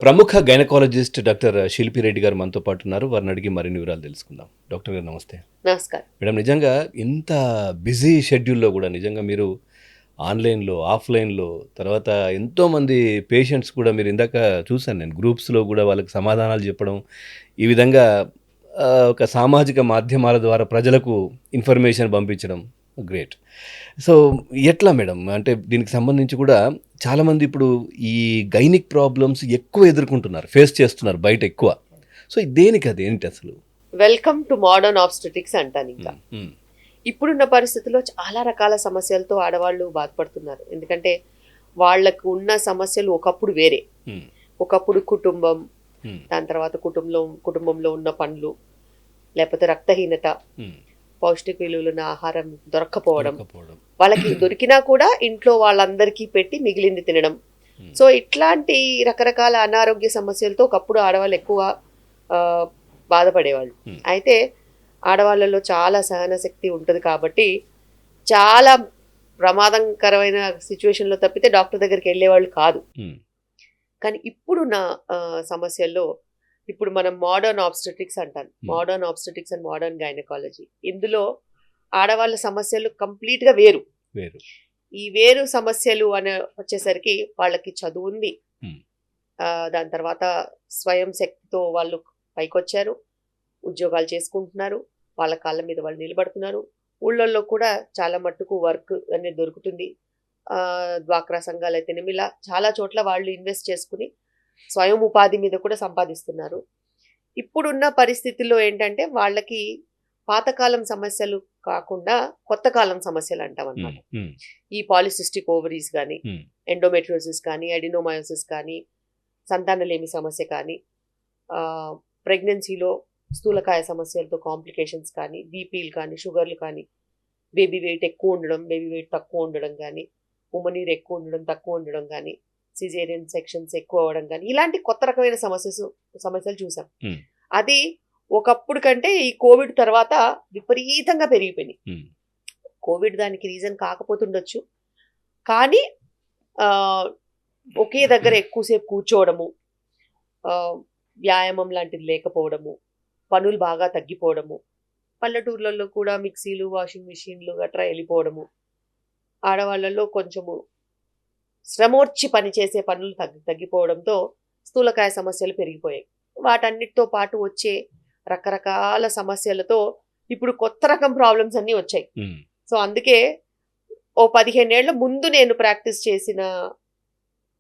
ప్రముఖ gynaecologist doctor శిల్పి రెడ్డి గారు మనతో పాటు ఉన్నారు. వారిని అడిగి మరిన్ని వివరాలు తెలుసుకుందాం. డాక్టర్ గారు నమస్తే. నమస్కారం. మేడం, నిజంగా ఇంత బిజీ షెడ్యూల్లో కూడా నిజంగా మీరు ఆన్లైన్లో, ఆఫ్లైన్లో, తర్వాత ఎంతోమంది పేషెంట్స్ కూడా మీరు ఇందాక చూశాను నేను గ్రూప్స్లో కూడా వాళ్ళకి సమాధానాలు చెప్పడం, ఈ విధంగా ఒక సామాజిక మాధ్యమాల ద్వారా ప్రజలకు ఇన్ఫర్మేషన్ పంపించడం గ్రేట్. సో ఎట్లా మేడం, అంటే దీనికి సంబంధించి కూడా చాలామంది ఇప్పుడు ఈ గైనిక్ ప్రాబ్లమ్స్ ఎక్కువ ఎదుర్కొంటున్నారు, ఫేస్ చేస్తున్నారు బయట ఎక్కువ. సో దేనికి అది ఏంటి అసలు? వెల్కమ్ టు మోడర్న్ ఆబ్స్టెటిక్స్ అంటాను. ఇంకా ఇప్పుడున్న పరిస్థితుల్లో చాలా రకాల సమస్యలతో ఆడవాళ్ళు బాధపడుతున్నారు. ఎందుకంటే వాళ్ళకు ఉన్న సమస్యలు ఒకప్పుడు వేరే. ఒకప్పుడు కుటుంబం, దాని తర్వాత కుటుంబంలో ఉన్న పనులు, లేకపోతే రక్తహీనత, పౌష్టిక విలువలున్న ఆహారం దొరక్కపోవడం, వాళ్ళకి దొరికినా కూడా ఇంట్లో వాళ్ళందరికీ పెట్టి మిగిలింది తినడం. సో ఇట్లాంటి రకరకాల అనారోగ్య సమస్యలతో ఒకప్పుడు ఆడవాళ్ళు ఎక్కువ బాధపడేవాళ్ళు. అయితే ఆడవాళ్ళలో చాలా సహన శక్తి ఉంటుంది కాబట్టి చాలా ప్రమాదకరమైన సిచ్యువేషన్లో తప్పితే డాక్టర్ దగ్గరికి వెళ్ళేవాళ్ళు కాదు. కానీ ఇప్పుడున్న సమస్యల్లో ఇప్పుడు మనం మోడర్న్ ఆబ్స్టెటిక్స్ అంటాను. Modern obstetrics and modern gynaecology. ఇందులో ఆడవాళ్ళ సమస్యలు కంప్లీట్గా వేరు. ఈ వేరు సమస్యలు అని వచ్చేసరికి వాళ్ళకి చదువు ఉంది, దాని తర్వాత స్వయం శక్తితో వాళ్ళు పైకొచ్చారు, ఉద్యోగాలు చేసుకుంటున్నారు, వాళ్ళ కాళ్ళ మీద వాళ్ళు నిలబడుతున్నారు. ఊళ్ళల్లో కూడా చాలా మట్టుకు వర్క్ అనేది దొరుకుతుంది. డ్వాక్రా సంఘాలు అయితేనేమి, ఇలా చాలా చోట్ల వాళ్ళు ఇన్వెస్ట్ చేసుకుని స్వయం ఉపాధి మీద కూడా సంపాదిస్తున్నారు. ఇప్పుడున్న పరిస్థితుల్లో ఏంటంటే వాళ్ళకి పాతకాలం సమస్యలు కాకుండా కొత్త కాలం సమస్యలు అంటాం అన్నమాట. ఈ పాలిసిస్టిక్ ఓవరీస్ కానీ, ఎండోమెట్రియోసిస్ కానీ, అడినోమయోసిస్ కానీ, సంతానలేమి సమస్య కానీ, ప్రెగ్నెన్సీలో స్థూలకాయ సమస్యలతో కాంప్లికేషన్స్ కానీ, బీపీలు కానీ, షుగర్లు కానీ, బేబీ వెయిట్ ఎక్కువ ఉండడం, బేబీ వెయిట్ తక్కువ ఉండడం కానీ, ఉమ్మనీరు ఎక్కువ ఉండడం తక్కువ ఉండడం కానీ, సిజేరియన్ సెక్షన్స్ ఎక్కువ అవ్వడం కానీ, ఇలాంటి కొత్త రకమైన సమస్యలు చూసాం. అది ఒకప్పుడు కంటే ఈ కోవిడ్ తర్వాత విపరీతంగా పెరిగిపోయినాయి. కోవిడ్ దానికి రీజన్ కాకపోతుండొచ్చు, కానీ ఒకే దగ్గర ఎక్కువసేపు కూర్చోవడము, వ్యాయామం లాంటిది లేకపోవడము, పనులు బాగా తగ్గిపోవడము, పల్లెటూర్లలో కూడా మిక్సీలు, వాషింగ్ మిషన్లు గట్రా వెళ్ళిపోవడము, ఆడవాళ్ళలో కొంచెము శ్రమోర్చి పనిచేసే పనులు తగ్గిపోవడంతో స్థూలకాయ సమస్యలు పెరిగిపోయాయి. వాటన్నిటితో పాటు వచ్చే రకరకాల సమస్యలతో ఇప్పుడు కొత్త రకం ప్రాబ్లమ్స్ అన్నీ వచ్చాయి. సో అందుకే ఓ 15 ఏళ్ల ముందు నేను ప్రాక్టీస్ చేసిన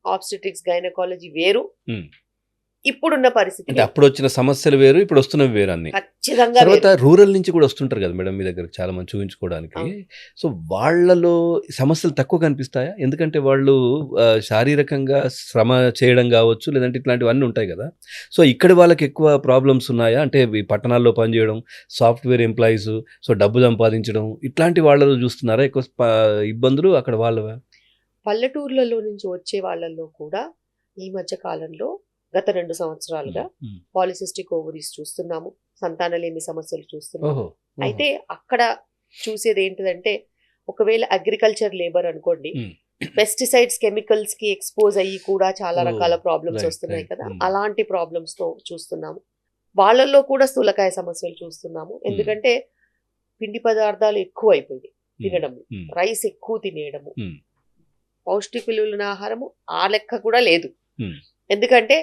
ఆబ్స్టెటిక్స్ గైనకాలజీ వేరు, ఇప్పుడున్న పరిస్థితి అప్పుడు వచ్చిన సమస్యలు వేరు, ఇప్పుడు వస్తున్నవి వేరు అన్ని. ఖచ్చితంగా. తర్వాత రూరల్ నుంచి కూడా వస్తుంటారు కదా మేడం మీ దగ్గర చాలా మంది చూపించుకోవడానికి. సో వాళ్ళలో సమస్యలు తక్కువ కనిపిస్తాయా? ఎందుకంటే వాళ్ళు శారీరకంగా శ్రమ చేయడం కావచ్చు, లేదంటే ఇట్లాంటివన్నీ ఉంటాయి కదా. సో ఇక్కడ వాళ్ళకి ఎక్కువ ప్రాబ్లమ్స్ ఉన్నాయా? అంటే ఈ పట్టణాల్లో పనిచేయడం, సాఫ్ట్వేర్ ఎంప్లాయీస్, సో డబ్బు సంపాదించడం, ఇట్లాంటి వాళ్ళలో చూస్తున్నారా ఎక్కువ ఇబ్బందులు? అక్కడ వాళ్ళవా? పల్లెటూర్లలో నుంచి వచ్చే వాళ్ళల్లో కూడా ఈ మధ్య కాలంలో గత 2 సంవత్సరాలుగా పాలిసిస్టిక్ ఓవరీస్ చూస్తున్నాము, సంతానలేమి సమస్యలు చూస్తున్నాము. అయితే అక్కడ చూసేది ఏంటిదంటే, ఒకవేళ అగ్రికల్చర్ లేబర్ అనుకోండి, పెస్టిసైడ్స్ కెమికల్స్ కి ఎక్స్పోజ్ అయ్యి కూడా చాలా రకాల ప్రాబ్లమ్స్ వస్తున్నాయి కదా, అలాంటి ప్రాబ్లమ్స్ తో చూస్తున్నాము. వాళ్ళల్లో కూడా స్థూలకాయ సమస్యలు చూస్తున్నాము. ఎందుకంటే పిండి పదార్థాలు ఎక్కువ అయిపోయింది తినడము, రైస్ ఎక్కువ తినేయడము, పౌష్టిక విలువలున్న ఆహారము ఆ లెక్క కూడా లేదు. ఎందుకంటే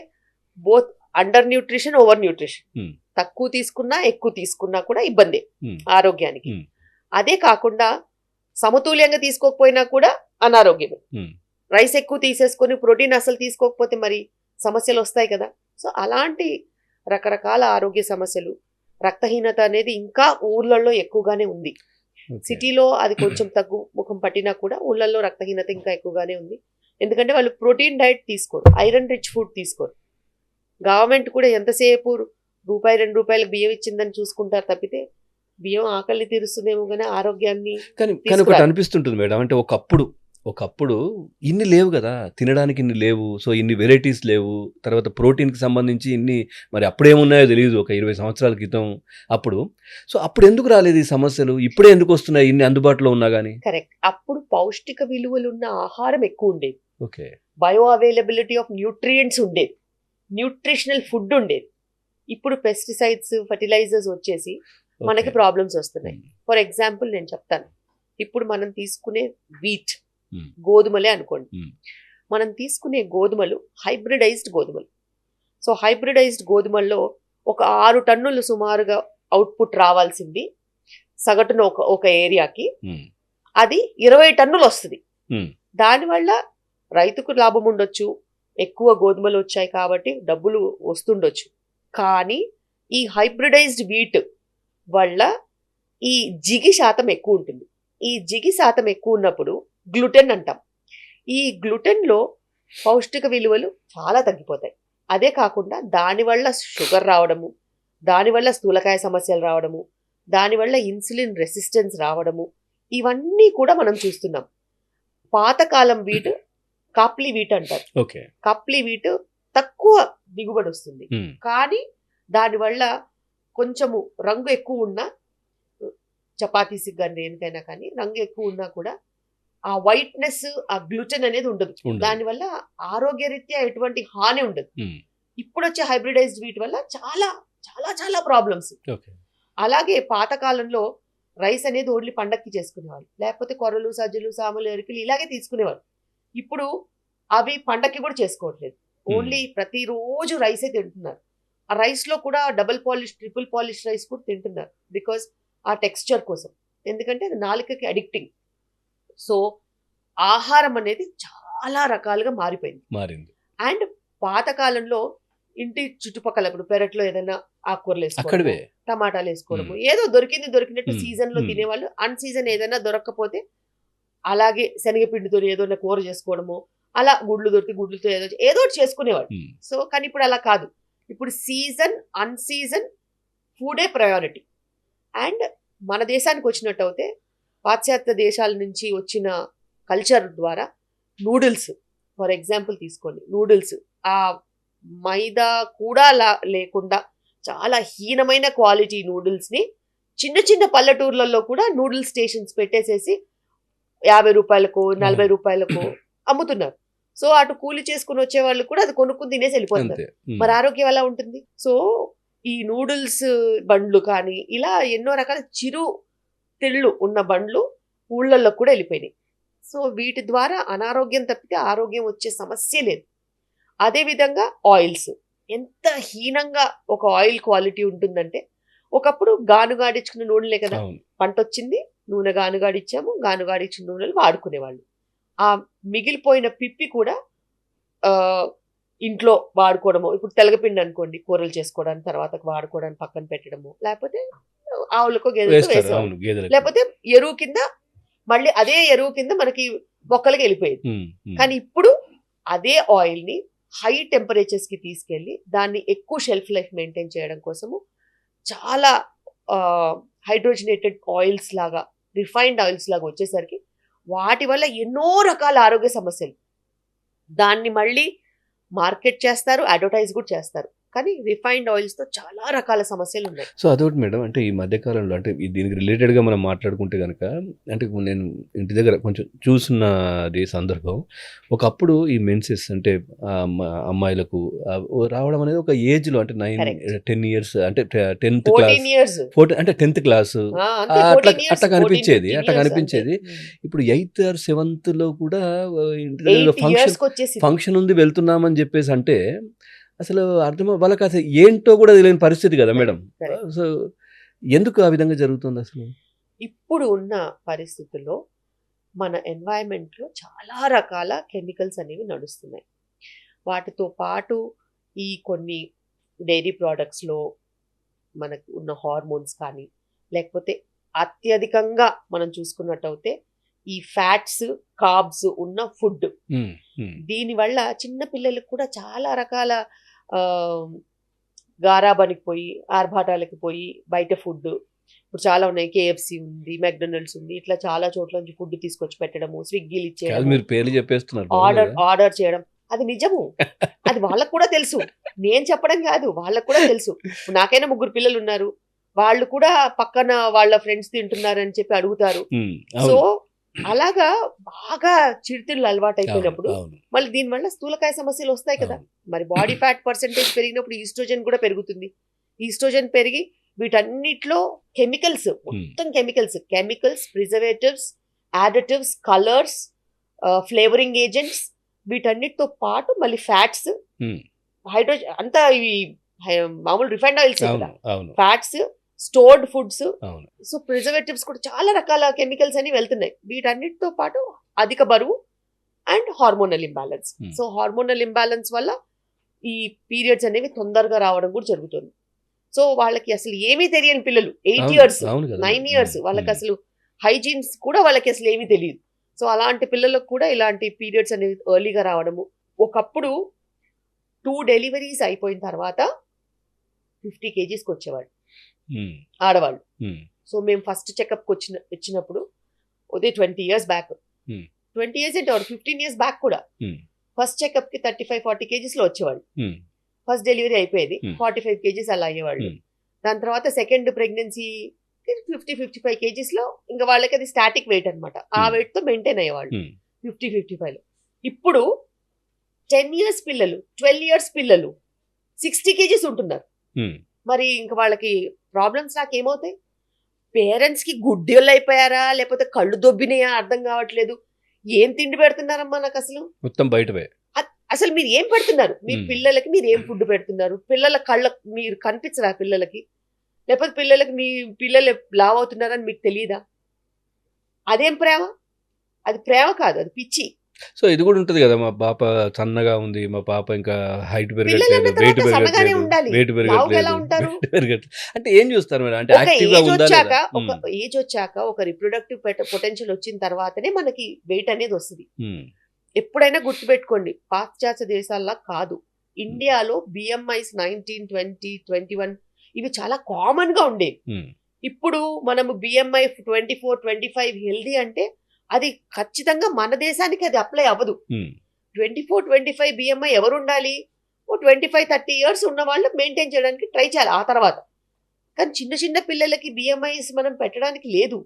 both under nutrition, over nutrition, తక్కువ తీసుకున్నా ఎక్కువ తీసుకున్నా కూడా ఇబ్బందే ఆరోగ్యానికి. అదే కాకుండా సమతుల్యంగా తీసుకోకపోయినా కూడా అనారోగ్యమే. రైస్ ఎక్కువ తీసేసుకొని ప్రోటీన్ అసలు తీసుకోకపోతే మరి సమస్యలు వస్తాయి కదా. సో అలాంటి రకరకాల ఆరోగ్య సమస్యలు, రక్తహీనత అనేది ఇంకా ఊర్లలో ఎక్కువగానే ఉంది. సిటీలో అది కొంచెం తగ్గు ముఖం పట్టినా కూడా ఊళ్ళల్లో రక్తహీనత ఇంకా ఎక్కువగానే ఉంది. ఎందుకంటే వాళ్ళు ప్రోటీన్ డైట్ తీసుకోరు, ఐరన్ రిచ్ ఫుడ్ తీసుకోరు. గవర్నమెంట్ కూడా ఎంతసేపు ₹2-2 బియ్యం ఇచ్చిందని చూసుకుంటారు తప్పితే బియ్యం ఆకలిని తీరుస్తుందేమో కానీ ఆరోగ్యాన్ని. కానీ ఒకటి అనిపిస్తుంటుంది మేడం, అంటే ఒకప్పుడు ఇన్ని లేవు కదా, తినడానికి ఇన్ని లేవు, సో ఇన్ని వెరైటీస్ లేవు, తర్వాత ప్రోటీన్కి సంబంధించి ఇన్ని మరి అప్పుడేమున్నాయో తెలియదు ఒక 20 సంవత్సరాల క్రితం. అప్పుడు ఎందుకు రాలేదు ఈ సమస్యలు? ఇప్పుడే ఎందుకు వస్తున్నాయి ఇన్ని అందుబాటులో ఉన్నా కానీ? కరెక్ట్. అప్పుడు పౌష్టిక విలువలున్న ఆహారం ఎక్కువ ఉండేది, okay, bio availability of nutrients ఉండేది. న్యూట్రిషనల్ ఫుడ్ ఉండేది. ఇప్పుడు పెస్టిసైడ్స్, ఫర్టిలైజర్స్ వచ్చేసి మనకి ఓకే. ప్రాబ్లమ్స్ వస్తున్నాయి. ఫర్ ఎగ్జాంపుల్ నేను చెప్తాను. ఇప్పుడు మనం తీసుకునే వీట్, గోధుమలే అనుకోండి. మనం తీసుకునే గోధుమలు హైబ్రిడైజ్డ్ గోధుమలు. సో హైబ్రిడైజ్డ్ గోధుమల్లో ఒక 6 టన్నులు సుమారుగా అవుట్పుట్ రావాల్సింది సగటున ఒక ఏరియాకి, అది 20 టన్నులు వస్తుంది. దానివల్ల రైతుకు లాభం ఉండొచ్చు, ఎక్కువ గోధుమలు వచ్చాయి కాబట్టి డబ్బులు వస్తుండొచ్చు. కానీ ఈ హైబ్రిడైజ్డ్ వీట్ వల్ల ఈ జిగి శాతం ఎక్కువ ఉంటుంది. ఈ జిగి శాతం ఎక్కువ ఉన్నప్పుడు గ్లూటెన్ అంటాం. ఈ గ్లూటెన్లో పౌష్టిక విలువలు చాలా తగ్గిపోతాయి. అదే కాకుండా దానివల్ల షుగర్ రావడము, దానివల్ల స్థూలకాయ సమస్యలు రావడము, దానివల్ల ఇన్సులిన్ రెసిస్టెన్స్ రావడము, ఇవన్నీ కూడా మనం చూస్తున్నాం. పాతకాలం వీట్ కాప్లీ వీట్ అంటారు. ఓకే. కాప్లీ వీట్ తక్కువ దిగుబడి వస్తుంది, కానీ దానివల్ల కొంచెము రంగు ఎక్కువ ఉన్నా, చపాతీస్కి కానీ దేనికైనా కానీ రంగు ఎక్కువ ఉన్నా కూడా ఆ వైట్నెస్, ఆ గ్లూటెన్ అనేది ఉండదు. దానివల్ల ఆరోగ్యరీత్యా ఎటువంటి హాని ఉండదు. ఇప్పుడు వచ్చే హైబ్రిడైజ్డ్ వీట్ వల్ల చాలా చాలా చాలా ప్రాబ్లమ్స్. అలాగే పాతకాలంలో రైస్ అనేది ఓన్లీ పండక్కి చేసుకునేవాళ్ళు, లేకపోతే కొర్రలు, సజ్జలు, సాములు, ఎరుకలు ఇలాగే తీసుకునేవాళ్ళు. ఇప్పుడు అవి పండక్కి కూడా చేసుకోవట్లేదు, ఓన్లీ ప్రతిరోజు రైసే తింటున్నారు. ఆ రైస్లో కూడా double polish, triple polish rice కూడా తింటున్నారు, బికాజ్ ఆ టెక్స్చర్ కోసం. ఎందుకంటే అది నాలుకకి అడిక్టింగ్. సో ఆహారం అనేది చాలా రకాలుగా మారింది. అండ్ పాతకాలంలో ఇంటి చుట్టుపక్కల ఇప్పుడు పెరట్లో ఏదైనా ఆకుకూరలు వేసుకోవడము, టమాటాలు వేసుకోవడము, ఏదో దొరికినట్టు సీజన్ లో తినేవాళ్ళు. అన్ సీజన్ ఏదైనా దొరకకపోతే అలాగే శనగపిండితో ఏదో కూర చేసుకోవడము, అలా గుడ్లు దొరికి గుడ్లతో ఏదో చేసుకునేవాళ్ళు. సో కానీ ఇప్పుడు అలా కాదు. ఇప్పుడు సీజన్, అన్ సీజన్ ఫుడే ప్రయారిటీ. అండ్ మన దేశానికి వచ్చినట్టు అయితే పాశ్చాత్య దేశాల నుంచి వచ్చిన కల్చర్ ద్వారా నూడిల్స్, ఫర్ ఎగ్జాంపుల్ తీసుకోండి, నూడిల్స్ ఆ మైదా కూడా లేకుండా చాలా హీనమైన క్వాలిటీ నూడిల్స్ని చిన్న చిన్న పల్లెటూర్లలో కూడా నూడిల్స్ స్టేషన్స్ పెట్టేసేసి 50 రూపాయలకు 40 రూపాయలకు అమ్ముతున్నారు. సో అటు కూలి చేసుకుని వచ్చే వాళ్ళు కూడా అది కొనుక్కుని తినేసి వెళ్ళిపోతున్నారు. మరి ఆరోగ్యం ఎలా ఉంటుంది? సో ఈ నూడిల్స్ బండ్లు కానీ ఇలా ఎన్నో రకాల చిరు తిళ్ళు ఉన్న బండ్లు ఊళ్ళల్లో కూడా వెళ్ళిపోయినాయి. సో వీటి ద్వారా అనారోగ్యం తప్పితే ఆరోగ్యం వచ్చే సమస్య లేదు. అదేవిధంగా ఆయిల్స్, ఎంత హీనంగా ఒక ఆయిల్ క్వాలిటీ ఉంటుందంటే, ఒకప్పుడు గానుగాడించుకున్న నూనెలే కదా, పంట వచ్చింది నూనె గానుగాడిచ్చాము, గానుగాడిచ్చిన నూనెలు వాడుకునేవాళ్ళు. ఆ మిగిలిపోయిన పిప్పి కూడా ఇంట్లో వాడుకోవడము. ఇప్పుడు తెలగపిండి అనుకోండి, కూరలు చేసుకోవడానికి, తర్వాత వాడుకోవడానికి పక్కన పెట్టడము, లేకపోతే ఆవులకో గేదెలకో వేసేవాళ్ళు, లేకపోతే ఎరువు కింద మళ్ళీ అదే ఎరువు కింద మనకి మొక్కలకి వెళ్ళిపోయేది. కానీ ఇప్పుడు అదే ఆయిల్ ని హై టెంపరేచర్స్ కి తీసుకెళ్లి దాన్ని ఎక్కువ షెల్ఫ్ లైఫ్ మెయింటైన్ చేయడం కోసము చాలా హైడ్రోజనేటెడ్ ఆయిల్స్ లాగా, రిఫైన్డ్ ఆయిల్స్ లాగా వచ్చేసరికి వాటి వల్ల ఎన్నో రకాల ఆరోగ్య సమస్యలు. దాన్ని మళ్ళీ మార్కెట్ చేస్తారు, అడ్వర్టైజ్ కూడా చేస్తారు, కానీ రిఫైన్డ్ ఆయిల్స్తో చాలా రకాల సమస్యలు ఉన్నాయి. సో అదొకటి మేడం, అంటే ఈ మధ్యకాలంలో అంటే దీనికి రిలేటెడ్గా మనం మాట్లాడుకుంటే కనుక, అంటే నేను ఇంటి దగ్గర కొంచెం చూస్తున్నది సందర్భం, ఒకప్పుడు ఈ మెన్సెస్ అంటే అమ్మాయిలకు రావడం అనేది ఒక ఏజ్లో, అంటే 9-10 ఇయర్స్, అంటే 10th క్లాస్, అంటే 10th క్లాసు అట్లా కనిపించేది. ఇప్పుడు 8th or 7th కూడా ఫంక్షన్ ఉంది వెళ్తున్నామని చెప్పేసి అంటే అసలు అర్థం వాళ్ళకి అసలు ఏంటో కూడా తెలియని పరిస్థితి కదా మేడం. సో ఎందుకు ఆ విధంగా జరుగుతుంది అసలు? ఇప్పుడు ఉన్న పరిస్థితుల్లో మన ఎన్వైరన్మెంట్లో చాలా రకాల కెమికల్స్ అనేవి నడుస్తున్నాయి. వాటితో పాటు ఈ కొన్ని డైరీ ప్రోడక్ట్స్లో మనకు ఉన్న హార్మోన్స్ కానీ, లేకపోతే అత్యధికంగా మనం చూసుకున్నట్టయితే ఈ ఫ్యాట్స్, కార్బ్స్ ఉన్న ఫుడ్, దీనివల్ల చిన్న పిల్లలకు కూడా చాలా రకాల గారాబానికి పోయి, ఆర్భాటాలకి పోయి బయట ఫుడ్ ఇప్పుడు చాలా ఉన్నాయి. KFC ఉంది, మెక్డొనాల్డ్స్ ఉంది, ఇట్లా చాలా చోట్ల నుంచి ఫుడ్ తీసుకొచ్చి పెట్టడము, స్విగ్గీలు ఇచ్చేయడం, ఆర్డర్ చేయడం. అది నిజము, అది వాళ్ళకు కూడా తెలుసు, నేను చెప్పడం కాదు, వాళ్ళకు కూడా తెలుసు. నాకైనా 3 పిల్లలు ఉన్నారు, వాళ్ళు కూడా పక్కన వాళ్ళ ఫ్రెండ్స్ తింటున్నారని చెప్పి అడుగుతారు. సో అలాగా బాగా చిరుతిళ్ళు అలవాటు అయిపోయినప్పుడు అవును. మళ్ళీ దీనివల్ల స్థూలకాయ సమస్యలు వస్తాయి కదా. అవును. మరి బాడీ ఫ్యాట్ పర్సెంటేజ్ పెరిగినప్పుడు ఈస్ట్రోజన్ కూడా పెరుగుతుంది. ఈస్ట్రోజన్ పెరిగి వీటన్నిటిలో కెమికల్స్, మొత్తం chemicals, preservatives, additives, colours, flavouring agents, వీటన్నిటితో పాటు మళ్ళీ ఫ్యాట్స్, Hmm. హైడ్రోజన్ అంతా ఇవి మామూలు రిఫైండ్ ఆయిల్స్ కదా, అవును. అవును. ఫ్యాట్స్, స్టోర్డ్ ఫుడ్స్, అవును. సో ప్రిజర్వేటివ్స్ కూడా చాలా రకాల కెమికల్స్ అని వెళ్తున్నాయి. వీటన్నిటితో పాటు అధిక బరువు and hormonal imbalance. So hormonal imbalance వల్ల ఈ పీరియడ్స్ అనేవి తొందరగా రావడం కూడా జరుగుతుంది. సో వాళ్ళకి అసలు ఏమీ తెలియని పిల్లలు 8 అవును. ఇయర్స్, అవును కదా. 9 ఇయర్స్, వాళ్ళకి అసలు హైజీన్స్ కూడా వాళ్ళకి అసలు ఏమీ తెలియదు. సో అలాంటి పిల్లలకు కూడా ఇలాంటి పీరియడ్స్ అనేవి ఎర్లీగా రావడము. ఒకప్పుడు 2 డెలివరీస్ అయిపోయిన తర్వాత 50 kgsకి వచ్చేవాళ్ళు ఆడవాళ్ళు. సో మేము ఫస్ట్ చెకప్కి వచ్చినప్పుడు అదే 20 ఇయర్స్ బ్యాక్, 20 ఇయర్స్ ఏంటి 15 ఇయర్స్ బ్యాక్ కూడా ఫస్ట్ చెకప్కి 35-40 kgsలో వచ్చేవాళ్ళు. ఫస్ట్ డెలివరీ అయిపోయేది 45 kgs అలా అయ్యేవాళ్ళు. దాని తర్వాత సెకండ్ ప్రెగ్నెన్సీ 50-55 kgsలో ఇంకా వాళ్ళకి అది స్టాటిక్ వెయిట్ అనమాట. ఆ వెయిట్తో మెయింటైన్ అయ్యేవాళ్ళు 50-55లో. ఇప్పుడు 10 ఇయర్స్ పిల్లలు, 12 ఇయర్స్ పిల్లలు 60 kgs ఉంటున్నారు. మరి ఇంకా వాళ్ళకి ప్రాబ్లమ్స్ నాకేమవుతాయి? పేరెంట్స్కి గుడ్డోళ్ళు అయిపోయారా లేకపోతే కళ్ళు దొబ్బినాయా అర్థం కావట్లేదు. ఏం తిండి పెడుతున్నారమ్మా నాకు అసలు మొత్తం బయటవే. అసలు మీరు ఏం పెడుతున్నారు? మీ పిల్లలకి మీరు ఏం ఫుడ్ పెడుతున్నారు? పిల్లల కళ్ళ మీరు కనిపించరా పిల్లలకి? లేకపోతే పిల్లలకి మీ పిల్లలు లావ్ అవుతున్నారని మీకు తెలియదా? అదేం ప్రేమ? అది ప్రేమ కాదు, అది పిచ్చి. సో ఇది కూడా ఉంటుంది కదా, మా పాప సన్నగా ఉంది, మా పాప ఇంకా హైట్ పిల్లలు పెరగట్లేదు, అన్న వెయిట్ తర్వాత సన్నగానే పెరగట్లేదు, ఉండాలి. వెయిట్ లావుగా ఎలా పెరగట్లేదు, ఉంటారు? weight పెరగట్లేదు అంటే ఏం చూస్తారు మేడం? అంటే ఒక యాక్టివ్ గా ఏజ్ ఉందా వచ్చాక, లేదా? ఒక ఏజ్ వచ్చాక, ఒక రిప్రొడక్టివ్ పొటెన్షియల్ వచ్చిన తర్వాతనే మనకి వెయిట్ అనేది వస్తుంది. ఎప్పుడైనా గుర్తుపెట్టుకోండి, పాశ్చాత్య దేశాల్లో కాదు, ఇండియాలో బిఎంఐస్ 19, 20, 21 ఇవి చాలా కామన్ గా ఉండేవి. ఇప్పుడు మనము బిఎంఐ 24, 25 హెల్దీ అంటే అది ఖచ్చితంగా మన దేశానికి అది అప్లై అవ్వదు. 24, 25 బిఎంఐ ఎవరు ఉండాలి? 25, 30 ఇయర్స్ ఉన్న వాళ్ళు మెయింటైన్ చేయడానికి ట్రై చేయాలి ఆ తర్వాత. కానీ చిన్న చిన్న పిల్లలకి బిఎంఐస్ మనం పెట్టడానికి లేదు.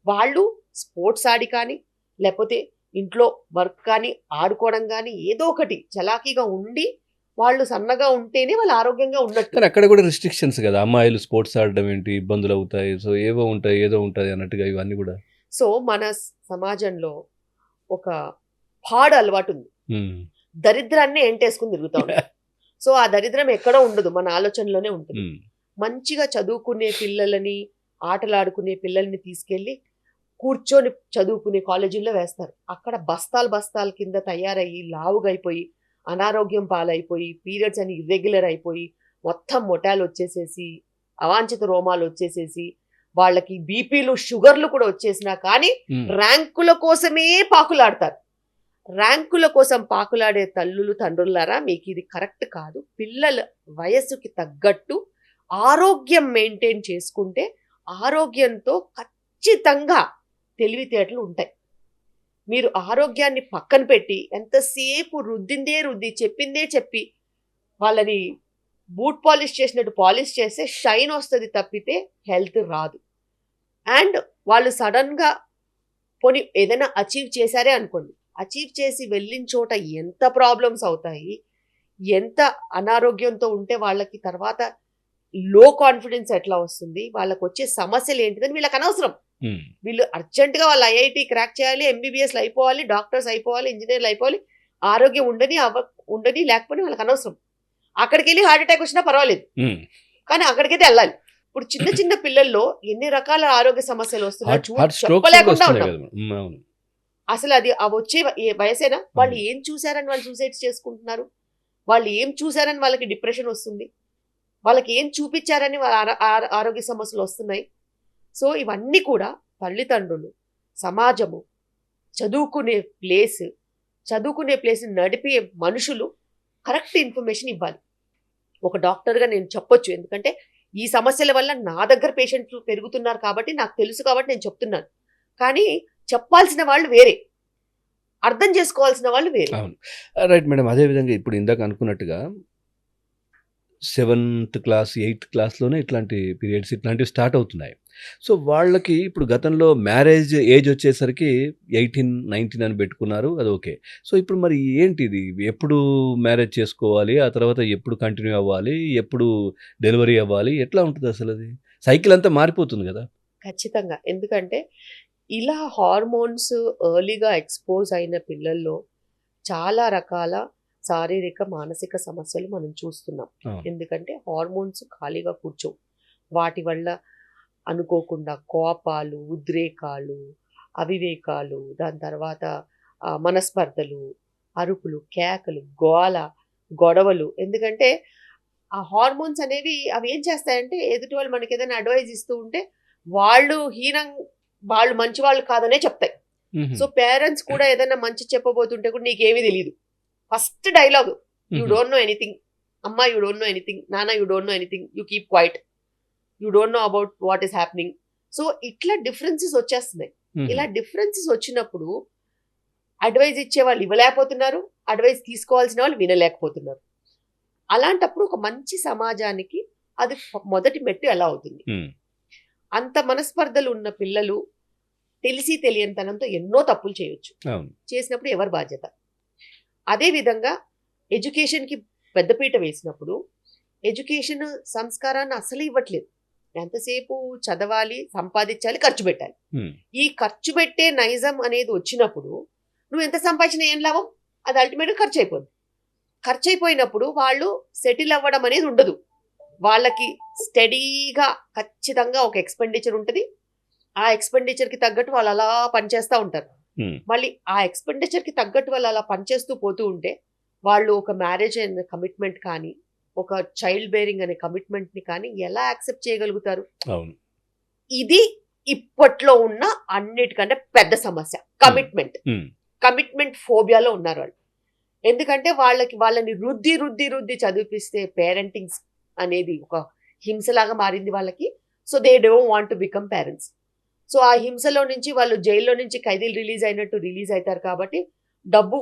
వాళ్ళు స్పోర్ట్స్ ఆడి కానీ లేకపోతే ఇంట్లో వర్క్ కానీ ఆడుకోవడం కానీ ఏదో ఒకటి చలాకీగా ఉండి వాళ్ళు సన్నగా ఉంటేనే వాళ్ళు ఆరోగ్యంగా ఉన్నట్టు. కానీ అక్కడ కూడా రిస్ట్రిక్షన్స్ కదా, అమ్మాయిలు స్పోర్ట్స్ ఆడడం ఏంటి, ఇబ్బందులు అవుతాయి, సో ఏవో ఉంటాయి, ఏదో ఉంటుంది అన్నట్టుగా ఇవన్నీ కూడా. సో మన సమాజంలో ఒక పాడు అలవాటు ఉంది, దరిద్రాన్ని ఎంటేసుకుని తిరుగుతా ఉంటాం. సో ఆ దరిద్రం ఎక్కడో ఉండదు, మన ఆలోచనలోనే ఉంటుంది. మంచిగా చదువుకునే పిల్లలని, ఆటలాడుకునే పిల్లల్ని తీసుకెళ్ళి కూర్చొని చదువుకునే కాలేజీల్లో వేస్తారు. అక్కడ బస్తాల కింద తయారయ్యి లావుగా అయిపోయి అనారోగ్యం పాలైపోయి పీరియడ్స్ అని ఇర్రెగ్యులర్ అయిపోయి మొత్తం మొటాలు వచ్చేసేసి అవాంఛిత రోమాలు వచ్చేసేసి వాళ్ళకి బీపీలు షుగర్లు కూడా వచ్చేసినా కానీ ర్యాంకుల కోసమే పాకులాడతారు. ర్యాంకుల కోసం పాకులాడే తల్లులు తండ్రులారా, మీకు ఇది కరెక్ట్ కాదు. పిల్లల వయస్సుకి తగ్గట్టు ఆరోగ్యం మెయింటైన్ చేసుకుంటే ఆరోగ్యంతో ఖచ్చితంగా తెలివితేటలు ఉంటాయి. మీరు ఆరోగ్యాన్ని పక్కన పెట్టి ఎంతసేపు రుద్దిందే రుద్ది చెప్పిందే చెప్పి వాళ్ళని బూట్ పాలిష్ చేసినట్టు పాలిష్ చేస్తే షైన్ వస్తుంది తప్పితే హెల్త్ రాదు. అండ్ వాళ్ళు సడన్గా పోనీ ఏదైనా అచీవ్ చేశారే అనుకోండి, అచీవ్ చేసి వెళ్ళిన చోట ఎంత ప్రాబ్లమ్స్ అవుతాయి, ఎంత అనారోగ్యంతో ఉంటే వాళ్ళకి తర్వాత లో కాన్ఫిడెన్స్ ఎట్లా వస్తుంది, వాళ్ళకి వచ్చే సమస్యలు ఏంటిదని వీళ్ళకి అనవసరం. వీళ్ళు అర్జెంటుగా వాళ్ళు ఐఐటి క్రాక్ చేయాలి, ఎంబీబీఎస్లు అయిపోవాలి, డాక్టర్స్ అయిపోవాలి, ఇంజనీర్లు అయిపోవాలి, ఆరోగ్యం ఉండని లేకపోతే వాళ్ళకి అనవసరం. అక్కడికి వెళ్ళి హార్ట్ అటాక్ వచ్చినా పర్వాలేదు, కానీ అక్కడికైతే వెళ్ళాలి. ఇప్పుడు చిన్న చిన్న పిల్లల్లో ఎన్ని రకాల ఆరోగ్య సమస్యలు వస్తున్నాయి చెప్పలేకుండా ఉన్నాం. అసలు అది వచ్చే వయసేనా? వాళ్ళు ఏం చూసారని వాళ్ళు సూసైడ్స్ చేసుకుంటున్నారు, వాళ్ళు ఏం చూసారని వాళ్ళకి డిప్రెషన్ వస్తుంది, వాళ్ళకి ఏం చూపించారని వాళ్ళ ఆరోగ్య సమస్యలు వస్తున్నాయి. సో ఇవన్నీ కూడా తల్లిదండ్రులు, సమాజము, చదువుకునే ప్లేస్ నడిపే మనుషులు కరెక్ట్ ఇన్ఫర్మేషన్ ఇవ్వాలి. ఒక డాక్టర్గా నేను చెప్పొచ్చు, ఎందుకంటే ఈ సమస్యల వల్ల నా దగ్గర పేషెంట్లు పెరుగుతున్నారు కాబట్టి నాకు తెలుసు కాబట్టి నేను చెప్తున్నాను. కానీ చెప్పాల్సిన వాళ్ళు వేరే, అర్థం చేసుకోవాల్సిన వాళ్ళు వేరే. అవును, రైట్ మేడం. అదేవిధంగా ఇప్పుడు ఇందాక అనుకున్నట్టుగా 7th క్లాస్ 8th క్లాస్లోనే ఇట్లాంటి పీరియడ్స్ ఇట్లాంటివి స్టార్ట్ అవుతున్నాయి. సో వాళ్ళకి ఇప్పుడు గతంలో మ్యారేజ్ ఏజ్ వచ్చేసరికి 18, 19 అని పెట్టుకున్నారు. అది ఓకే. సో ఇప్పుడు మరి ఏంటిది? ఎప్పుడు మ్యారేజ్ చేసుకోవాలి? ఆ తర్వాత ఎప్పుడు కంటిన్యూ అవ్వాలి? ఎప్పుడు డెలివరీ అవ్వాలి? ఎట్లా ఉంటదసలది? సైకిల్ అంతా మారిపోతుంది గదా! ఖచ్చితంగా. ఎందుకంటే ఇలా హార్మోన్స్ ఎర్లీగా ఎక్స్‌పోజ్ అయిన పిల్లల్లో చాలా రకాల శారీరక, మానసిక సమస్యలు మనం చూస్తున్నాం. అవును. ఎందుకంటే హార్మోన్స్ ఖాళీగా కూర్చోవు. వాటి వల్ల అనుకోకుండా కోపాలు, ఉద్రేకాలు, అవివేకాలు, దాని తర్వాత మనస్పర్ధలు, అరుపులు, కేకలు, గోల, గొడవలు. ఎందుకంటే ఆ హార్మోన్స్ అనేవి అవి ఏం చేస్తాయంటే ఎదుటి వాళ్ళు మనకేదైనా అడ్వైస్ ఇస్తూ ఉంటే వాళ్ళు మంచివాళ్ళు కాదనే చెప్తాయి. హుహు. సో పేరెంట్స్ కూడా ఏదైనా మంచి చెప్పబోతుంటే కూడా నీకేమీ తెలీదు. ఫస్ట్ డైలాగ్ యూ హుహు. Don't know anything. అమ్మా యూ డోంట్ నో ఎనీథింగ్. నాన్న you don't know anything. You keep quiet. You don't know about what is happening. So ఇట్లా డిఫరెన్సెస్ వచ్చేస్తున్నాయి. హుహు. ఇలా డిఫరెన్సెస్ వచ్చినప్పుడు అడ్వైజ్ ఇచ్చే వాళ్ళు ఇవ్వలేకపోతున్నారు. అడ్వైజ్ తీసుకోవాల్సిన వాళ్ళు వినలేకపోతున్నారు. అలాంటప్పుడు ఒక మంచి సమాజానికి అది మొదటి మెట్టు ఎలా అవుతుంది? హ్మ్. అంత మనస్పర్ధలు ఉన్న పిల్లలు తెలిసి తెలియనితనంతో ఎన్నో తప్పులు చేయొచ్చు. అవును. చేసినప్పుడు ఎవరి బాధ్యత? అదేవిధంగా ఎడ్యుకేషన్‌కి పెద్దపీట వేసినప్పుడు ఎడ్యుకేషన్ సంస్కారాన్ని అసలు ఇవ్వట్లేదు. ఎంతసేపు చదవాలి, సంపాదించాలి, ఖర్చు పెట్టాలి. హ్మ్. ఈ ఖర్చు పెట్టే నైజం అనేది వచ్చినప్పుడు నువ్వు ఎంత సంపాదించినా ఏం లాభం? అది అల్టిమేట్‌గా ఖర్చు అయిపోద్ది. ఖర్చు అయిపోయినప్పుడు వాళ్ళు సెటిల్ అవ్వడం అనేది ఉండదు. వాళ్ళకి స్టడీగా ఖచ్చితంగా ఒక ఎక్స్‌పెండిచర్ ఉంటది. ఆ ఎక్స్‌పెండిచర్‌కి తగ్గట్టు వాళ్ళు అలా పనిచేస్తా ఉంటారు. హ్మ్. మళ్ళీ ఆ ఎక్స్‌పెండిచర్‌కి తగ్గట్టు వాళ్ళు అలా పనిచేస్తూ పోతూ ఉంటే వాళ్ళు ఒక మ్యారేజ్ అనే కమిట్మెంట్ కానీ, ఒక చైల్డ్ బేరింగ్ అనే కమిట్మెంట్‌ని కానీ ఎలా యాక్సెప్ట్ చేయగలుగుతారు? అవును. ఇది ఇప్పట్లో ఉన్న అన్నిటికంటే పెద్ద సమస్య. కమిట్మెంట్. హ్మ్. కమిట్మెంట్ ఫోబియాలో ఉన్నారు వాళ్ళు. ఎందుకంటే వాళ్ళని రుద్ది చదివిపిస్తే పేరెంటింగ్ అనేది ఒక హింసలాగా మారింది వాళ్ళకి. So they don't want to become parents. So ఆ హింసలో నుంచి వాళ్ళు జైల్లో నుంచి ఖైదీలు రిలీజ్ అయినట్టు రిలీజ్ అవుతారు కాబట్టి డబ్బు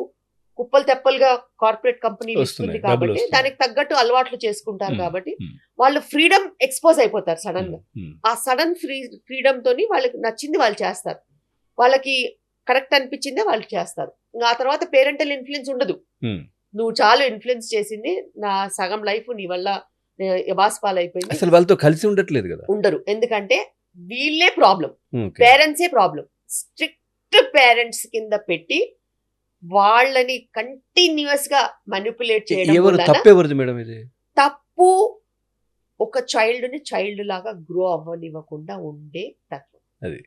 కుప్పలు తెప్పలుగా కార్పొరేట్ కంపెనీలు ఇస్తుంది వస్తున్నాయి. కాబట్టి డబ్బులొస్తున్నాయి. దానికి తగ్గట్టు అలవాట్లు చేసుకుంటారు హ్మ్. కాబట్టి హ్మ్. వాళ్ళు ఫ్రీడమ్ ఎక్స్‌పోజ్ అయిపోతారు సడెన్ హ్మ్. గా. హ్మ్. ఆ సడన్ ఫ్రీడమ్ తోని వాళ్ళకి నచ్చింది వాళ్ళు చేస్తారు. వాళ్ళకి కరెక్ట్ అనిపించిందే వాళ్ళు చేస్తారు. ఇంక ఆ తర్వాత పేరెంటల్ ఇన్‌ఫ్లూయెన్స్ ఉండదు. హ్మ్. నువ్వు చాలా ఇన్‌ఫ్లూయెన్స్ చేసింది. నా సగం లైఫ్ నీ వల్ల ఎబాస్పాలైపోయింది. అసలు వాళ్ళతో కలిసి ఉండట్లేదు గదా! ఉండరు. ఎందుకంటే వీళ్ళే ప్రాబ్లమ్. ఓకే. పేరెంట్సే ప్రాబ్లమ్. స్ట్రిక్ట్ పేరెంట్స్ కింద పెట్టి వాళ్ళని కంటిన్యూయస్‌గా మానిప్యులేట్ చేయడం ఎవరు వలన తప్పెవరిది మేడం ఇది? తప్పు ఒక చైల్డ్‌ని చైల్డ్ లాగా గ్రో అవ్వనివ్వకుండా ఉండే తత్వం. అది.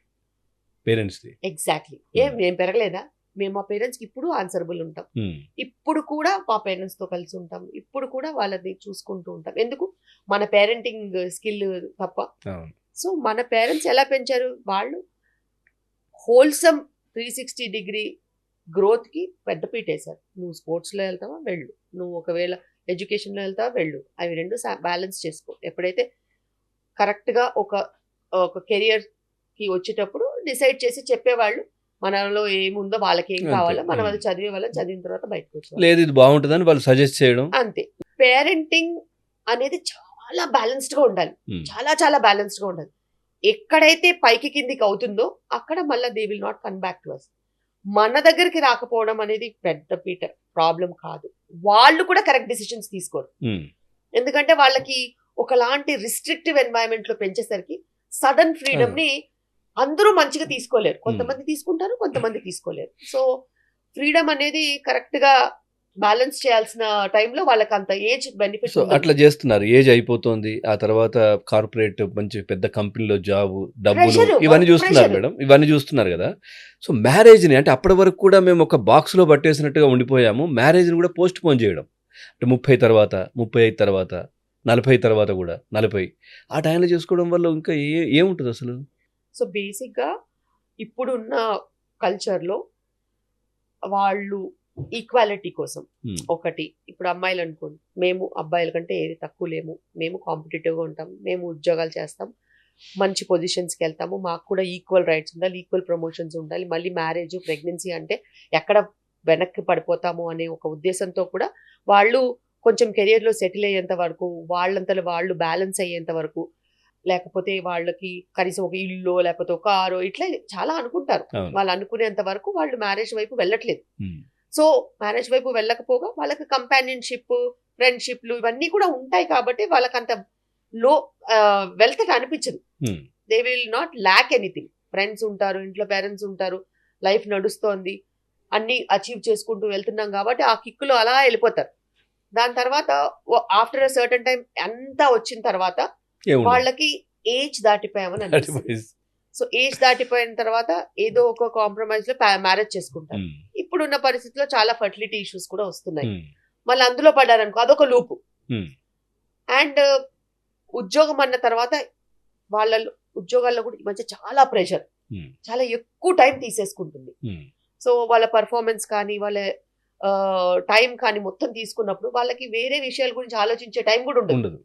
పేరెంట్స్‌ది. ఎగ్జాక్ట్‌లీ. హ్మ్. మేము పెరగలేదా? మేము మా పేరెంట్స్‌కి ఇప్పుడు ఆన్సరబుల్ ఉంటాం. హ్మ్. ఇప్పుడు కూడా మా పేరెంట్స్‌తో కలిసి ఉంటాం. ఇప్పుడు కూడా వాళ్ళని చూసుకుంటూ ఉంటాం. ఎందుకు? మన పేరెంటింగ్ స్కిల్ తప్ప. అవును. సో, మన పేరెంట్స్ ఎలా పెంచారు? వాళ్ళు హోల్సమ్ 360 డిగ్రీ గ్రోత్‌కి పెద్దపీటేశారు. నువ్వు స్పోర్ట్స్‌లో ఎళ్తావా? వెళ్ళు. నువ్వు ఒకవేళ ఎడ్యుకేషన్‌లో ఎళ్తావా? వెళ్ళు. అవి 2 బ్యాలెన్స్ చేసుకో. ఎప్పుడైతే కరెక్ట్‌గా ఒక కెరియర్‌కి వచ్చేటప్పుడు డిసైడ్ చేసి చెప్పేవాళ్ళు. మనలో ఏముందో వాళ్ళకేం అంతే. కావాలో మనం హ్మ్. అది చదివే వాళ్ళం. చదివిన తర్వాత బయటకొచ్చేవాళ్ళం. లేదు ఇది బావుంటదని వాళ్ళు సజెస్ట్ చేయడం. అంతే. పేరెంటింగ్ అనేది చాలా బ్యాలెన్స్డ్‌గా ఉండాలి. హ్మ్. చాలా చాలా బ్యాలెన్స్డ్‌గా ఉండాలి. ఎక్కడైతే పైకి కిందికి అవుతుందో అక్కడ మళ్ళా they will not come back to us. మన దగ్గరికి రాకపోవడం అనేది పెద్ద ప్రాబ్లమ్ కాదు. వాళ్ళు కూడా కరెక్ట్ డెసిషన్స్ తీసుకోరు. హ్మ్. ఎందుకంటే వాళ్ళకి ఒకలాంటి రిస్ట్రిక్టివ్ ఎన్వైరన్మెంట్‌లో పెంచేసరికి సడన్ ఫ్రీడమ్‌ని అందరూ మంచిగా తీసుకోలేరు. కొంతమంది తీసుకుంటారు, కొంతమంది తీసుకోలేరు. సో, ఫ్రీడమ్ అనేది కరెక్ట్‌గా బ్యాలెన్స్ చేయాల్సిన టైంలో వాళ్ళకంత ఏజ్ బెనిఫిట్ సో, ఉండదు. అట్లా జేస్తున్నారు. ఏజ్ అయిపోతోంది. ఆ తర్వాత కార్పొరేట్ మంచి పెద్ద కంపెనీలో జాబు, డబ్బులు ప్రెషరు, ఇవన్నీ వర్క్ జూస్తున్నారు ప్రెషరు. మేడం. ఇవన్నీ జూస్తున్నారు గదా! సో, మ్యారేజ్‌ని అంటే అప్పటి వరకు కూడా మేము ఒక బాక్స్‌లో పట్టేసినట్టుగా ఉండిపోయాము. మ్యారేజ్‌ని గూడా పోస్ట్‌పోన్ జేయడం. అంటే 30 తర్వాత, 35 తర్వాత, 40 తర్వాత గూడా 40 ఆ టైంలో చేసుకోవడం వల్ల ఇంకా ఏముంటదసలు? సో, బేసిక్‌గా ఇప్పుడున్న కల్చర్‌లో వాళ్ళు ఈక్వాలిటీ కోసం హ్మ్. ఒకటి ఇప్పుడు అమ్మాయిలనుకోండి. మేము అబ్బాయిల కంటే ఏది తక్కువ లేము. మేము కాంపిటీటివ్‌గా ఉంటాం. మేము ఉద్యోగాలు చేస్తాం. మంచి పొజిషన్స్‌కెళ్తాము. మాకు కూడా ఈక్వల్ రైట్స్ ఉండాలి. ఈక్వల్ ప్రమోషన్స్ ఉండాలి. మళ్ళీ మ్యారేజ్, ప్రెగ్నెన్సీ అంటే ఎక్కడ వెనక్కి పడిపోతాము అనే ఒక ఉద్దేశంతో కూడా వాళ్ళు కొంచెం కెరియర్‌లో సెటిల్ అయ్యేంత వరకు, వాళ్ళంతట వాళ్ళు బ్యాలెన్స్ అయ్యేంత వరకు లేకపోతే వాళ్ళకి కనీసం ఒక ఇల్లు లేకపోతే ఒక కారు ఇట్లా చాలా అనుకుంటారు. అవును. వాళ్ళు అనుకునేంత వరకు వాళ్ళు మ్యారేజ్ వైపు వెళ్ళట్లేదు. ఉమ్, సో మ్యారేజ్ వైపు వెళ్ళకపోగా వాళ్ళకి కంపానియన్షిప్, ఫ్రెండ్షిప్లు ఇవన్నీ కూడా ఉంటాయి కాబట్టి వాళ్ళకి అంత లో వెల్త్ అనిపించదు. Um, they will not lack anything. Friends ఉంటారు, ఇంట్లో పేరెంట్స్ ఉంటారు, లైఫ్ నడుస్తోంది, అన్ని అచీవ్ చేసుకుంటూ వెళ్తున్నాం కాబట్టి ఆ కిక్కులో అలా వెళ్ళిపోతారు. దాని తర్వాత ఆఫ్టర్ అ సర్టన్ టైం అంతా వచ్చిన తర్వాత ఏముండదు. వాళ్ళకి ఏజ్ దాటిపోయామని అనిపిస్తుంది. సో ఏజ్ దాటిపోయిన తర్వాత ఏదో ఒక కాంప్రమైజ్ లో మ్యారేజ్ చేసుకుంటారు. ఉమ్, ఇప్పుడున్న పరిస్థితిలో చాలా ఫర్టిలిటీ ఇష్యూస్ కూడా వస్తున్నాయి. ఉమ్, మళ్ళీ అందులో పడ్డారనుకో అదొక లూపు. ఉమ్, అండ్ ఉద్యోగం అన్న తర్వాత వాళ్ళ ఉద్యోగాల్లో కూడా ఈ మధ్య చాలా ప్రెషర్, ఉమ్, చాలా ఎక్కువ టైం తీసేసుకుంటుంది. ఉమ్, సో వాళ్ళ పర్ఫార్మెన్స్ కానీ వాళ్ళ టైం కానీ మొత్తం తీసుకున్నప్పుడు వాళ్ళకి వేరే విషయాల గురించి ఆలోచించే టైం కూడా ఉండదు. ఉండదు.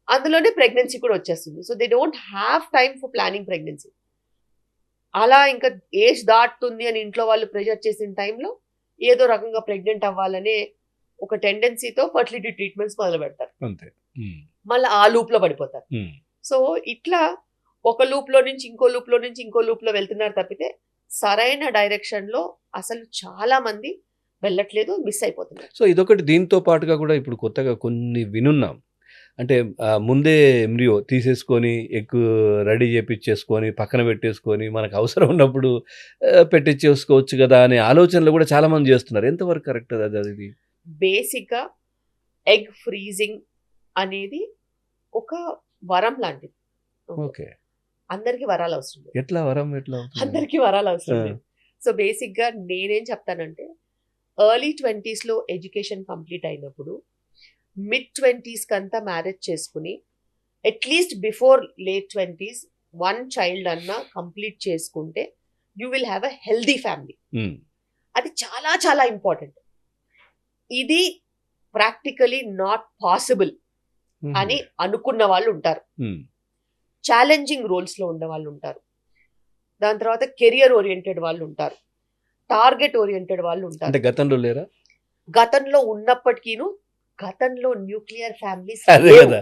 అందులోనే ప్రెగ్నెన్సీ కూడా వచ్చేస్తుంది. So they don't have time for planning pregnancy. అలా ఇంకా ఏజ్ దాటుతుంది అని ఇంట్లో వాళ్ళు ప్రెషర్ చేసిన టైంలో ఏదో రకంగా ప్రెగ్నెంట్ అవ్వాలనే ఒక టెండెన్సీతో ఫర్టిలిటీ ట్రీట్మెంట్స్ మొదలు పెడతారు. అంతే. ఉమ్, మళ్ళీ ఆ లూప్ లో పడిపోతారు. ఉమ్, సో ఇట్లా ఒక లూప్ లో నుంచి ఇంకో లూప్ లో నుంచి ఇంకో లూప్ లో వెళ్తున్నారు తప్పితే సరైన డైరెక్షన్ లో అసలు చాలా మంది వెళ్ళట్లేదు, మిస్ అయిపోతున్నారు. సో ఇదొకటి. దీంతో పాటుగా కూడా ఇప్పుడు కొత్తగా కొన్ని వినున్నాం. అంటే ముందే ఎంబ్రియో తీసేసుకొని ఎగ్ రెడీ చేపించేసుకొని పక్కన పెట్టేసుకొని మనకు అవసరం ఉన్నప్పుడు పెట్టించేసుకోవచ్చు కదా అనే ఆలోచనలు కూడా చాలా మంది చేస్తున్నారు. ఎంతవరకు కరెక్ట్ అది? బేసిక్ గా ఎగ్ ఫ్రీజింగ్ అనేది ఒక వరం లాంటిది. ఓకే. అందరికి వరాలు అవసరం లేదు. ఎట్లా వరం ఎట్లా అవుతుంది? అందరికి వరాలు అవసరం లేదు. సో బేసిక్ గా నేనేం చెప్తానంటే ఎర్లీ 20s లో ఎడ్యుకేషన్ కంప్లీట్ అయినప్పుడు మిడ్ 20s కంతా మ్యారేజ్ చేసుకుని at least before late 20s 1 child అన్నా కంప్లీట్ చేసుకుంటే you will have a healthy family. Um, అది చాలా చాలా ఇంపార్టెంట్. ఇది ప్రాక్టికలీ నాట్ పాసిబుల్ ఉమ్, అని అనుకున్న వాళ్ళు ఉంటారు. ఉమ్, ఛాలెంజింగ్ రోల్స్ లో ఉండే వాళ్ళు ఉంటారు. దాని తర్వాత కెరియర్ ఓరియంటెడ్ వాళ్ళు ఉంటారు, టార్గెట్ ఓరియంటెడ్ వాళ్ళు ఉంటారు. అంటే గతంలో లేరా? గతంలో ఉన్నప్పటికీను గతంలో న్యూక్లియర్ ఫ్యామిలీస్ అదే కదా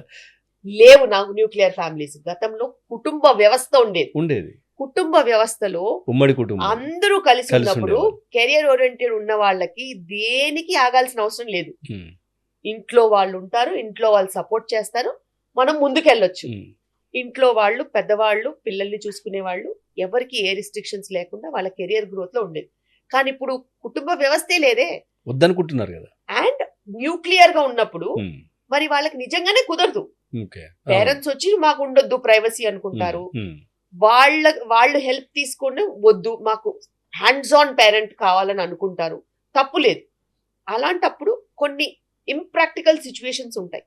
లేవు. నాకు న్యూక్లియర్ ఫ్యామిలీస్ గతంలో కుటుంబ వ్యవస్థ ఉండేది. కుటుంబ వ్యవస్థలో ఉమ్మడి కుటుంబం. అందరూ కలిసి కలిసి ఉన్నప్పుడు ఉండేవాళ్ళు. కెరియర్ ఓరియంటెడ్ ఉన్న వాళ్ళకి దేనికి ఆగాల్సిన అవసరం లేదు. ఉమ్, ఇంట్లో వాళ్ళు ఉంటారు, ఇంట్లో వాళ్ళు సపోర్ట్ చేస్తారు, మనం ముందుకెళ్ళొచ్చు. ఉమ్, ఇంట్లో వాళ్ళు పెద్దవాళ్ళు పిల్లల్ని చూసుకునే వాళ్ళు ఎవరికి ఏ రిస్ట్రిక్షన్స్ లేకుండా వాళ్ళ కెరియర్ గ్రోత్ లో ఉండేది. కానీ ఇప్పుడు కుటుంబ వ్యవస్థే లేదే. వద్దనుకుంటున్నారు కదా. అండ్ న్యూక్లియర్ గా ఉన్నప్పుడు ఉమ్, మరి వాళ్ళకి నిజంగానే కుదరదు. ఓకే. పేరెంట్స్ వచ్చి మాకు ఉండొద్దు ప్రైవసీ అనుకుంటారు. ఉమ్, వాళ్ళు హెల్ప్ తీసుకొని వద్దు మాకు హ్యాండ్స్ ఆన్ పేరెంట్ కావాలని అనుకుంటారు. తప్పు లేదు. అలాంటప్పుడు కొన్ని ఇంప్రాక్టికల్ సిచ్యువేషన్స్ ఉంటాయి.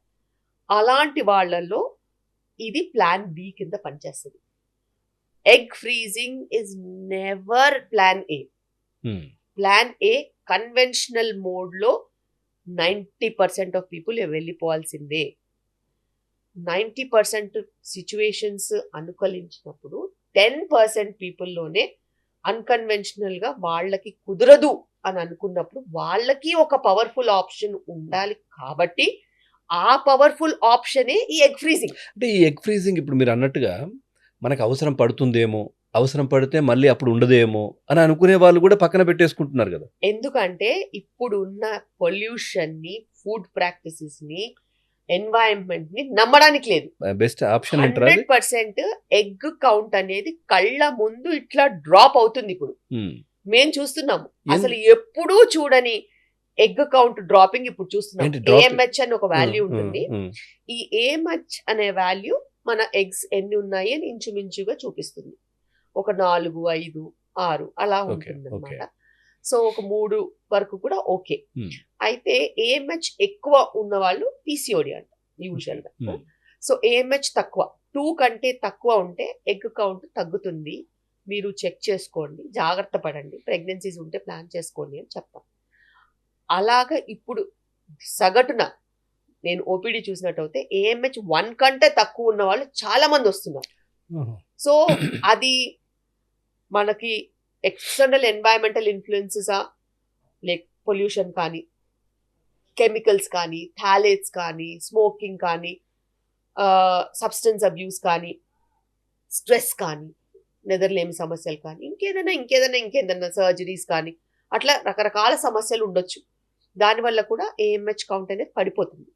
అలాంటి వాళ్ళల్లో ఇది ప్లాన్ బి కింద పనిచేస్తుంది. Egg freezing is never plan A. Um, plan A conventional mode లో 90% ఆఫ్ పీపుల్ వెళ్ళిపోవాల్సిందే. 90% సిచ్యువేషన్స్ అనుకూలించినప్పుడు 10% పీపుల్లోనే అన్కన్వెన్షనల్ గా వాళ్ళకి కుదరదు అని అనుకున్నప్పుడు వాళ్ళకి ఒక పవర్ఫుల్ ఆప్షన్ ఉండాలి. కాబట్టి ఆ పవర్ఫుల్ ఆప్షనే ఈ ఎగ్ ఫ్రీజింగ్. అంటే ఈ ఎగ్ ఫ్రీజింగ్ ఇప్పుడు మీరు అన్నట్టుగా మనకు అవసరం పడుతుందేమో, అవసరం పడితే మళ్ళీ అప్పుడు ఉండదేమో అని అనుకునే వాళ్ళు కూడా పక్కన పెట్టేసుకుంటున్నారు కదా. ఎందుకంటే ఇప్పుడున్న పొల్యూషన్ ని, ఫుడ్ ప్రాక్టీసెస్ ని, ఎన్వైరన్మెంట్ ని నమ్మడానికి లేదు. బెస్ట్ ఆప్షన్ అంటారా? 100% ఎగ్ కౌంట్ అనేది కళ్ళ ముందు ఇట్లా డ్రాప్ అవుతుంది. ఇప్పుడు మేము చూస్తున్నాము. అసలు ఎప్పుడూ చూడని ఎగ్ కౌంట్ డ్రాపింగ్ ఇప్పుడు చూస్తున్నాం. ఏంటి dropping? ఏఎంహెచ్ అని ఒక వాల్యూ ఉంటుంది. ఈ ఏఎంహెచ్ అనే వాల్యూ మన ఎగ్స్ ఎన్ని ఉన్నాయి అని ఇంచుమించుగా చూపిస్తుంది. ఒక 4, 5, 6 అలా ఉంటుంది అనమాట. సో ఒక 3 వరకు కూడా ఓకే. అయితే ఏఎంహెచ్ ఎక్కువ ఉన్న వాళ్ళు పీసీఓడి అంట యూజువల్ గా. సో ఏఎంహెచ్ తక్కువ 2 కంటే తక్కువ ఉంటే ఎగ్ కౌంట్ తగ్గుతుంది. మీరు చెక్ చేసుకోండి, జాగ్రత్త పడండి, ప్రెగ్నెన్సీస్ ఉంటే ప్లాన్ చేసుకోండి అని చెప్తాం. అలాగా ఇప్పుడు సగటున నేను ఓపీడీ చూసినట్టయితే ఏఎంహెచ్ 1 కంటే తక్కువ ఉన్న వాళ్ళు చాలా మంది వస్తున్నారు. సో అది మనకి ఎక్స్టర్నల్ ఎన్వైరన్మెంటల్ ఇన్ఫ్లుయెన్సెసా, లైక్ పొల్యూషన్ కానీ, కెమికల్స్ కానీ, థాలేట్స్ కానీ, స్మోకింగ్ కానీ, సబ్స్టెన్స్ అబ్యూస్ కానీ, స్ట్రెస్ కానీ, నిద్రలేమి సమస్యలు కానీ, ఇంకేదైనా సర్జరీస్ కానీ, అట్లా రకరకాల సమస్యలు ఉండొచ్చు. దానివల్ల కూడా AMH కౌంట్ అనేది పడిపోతుంది.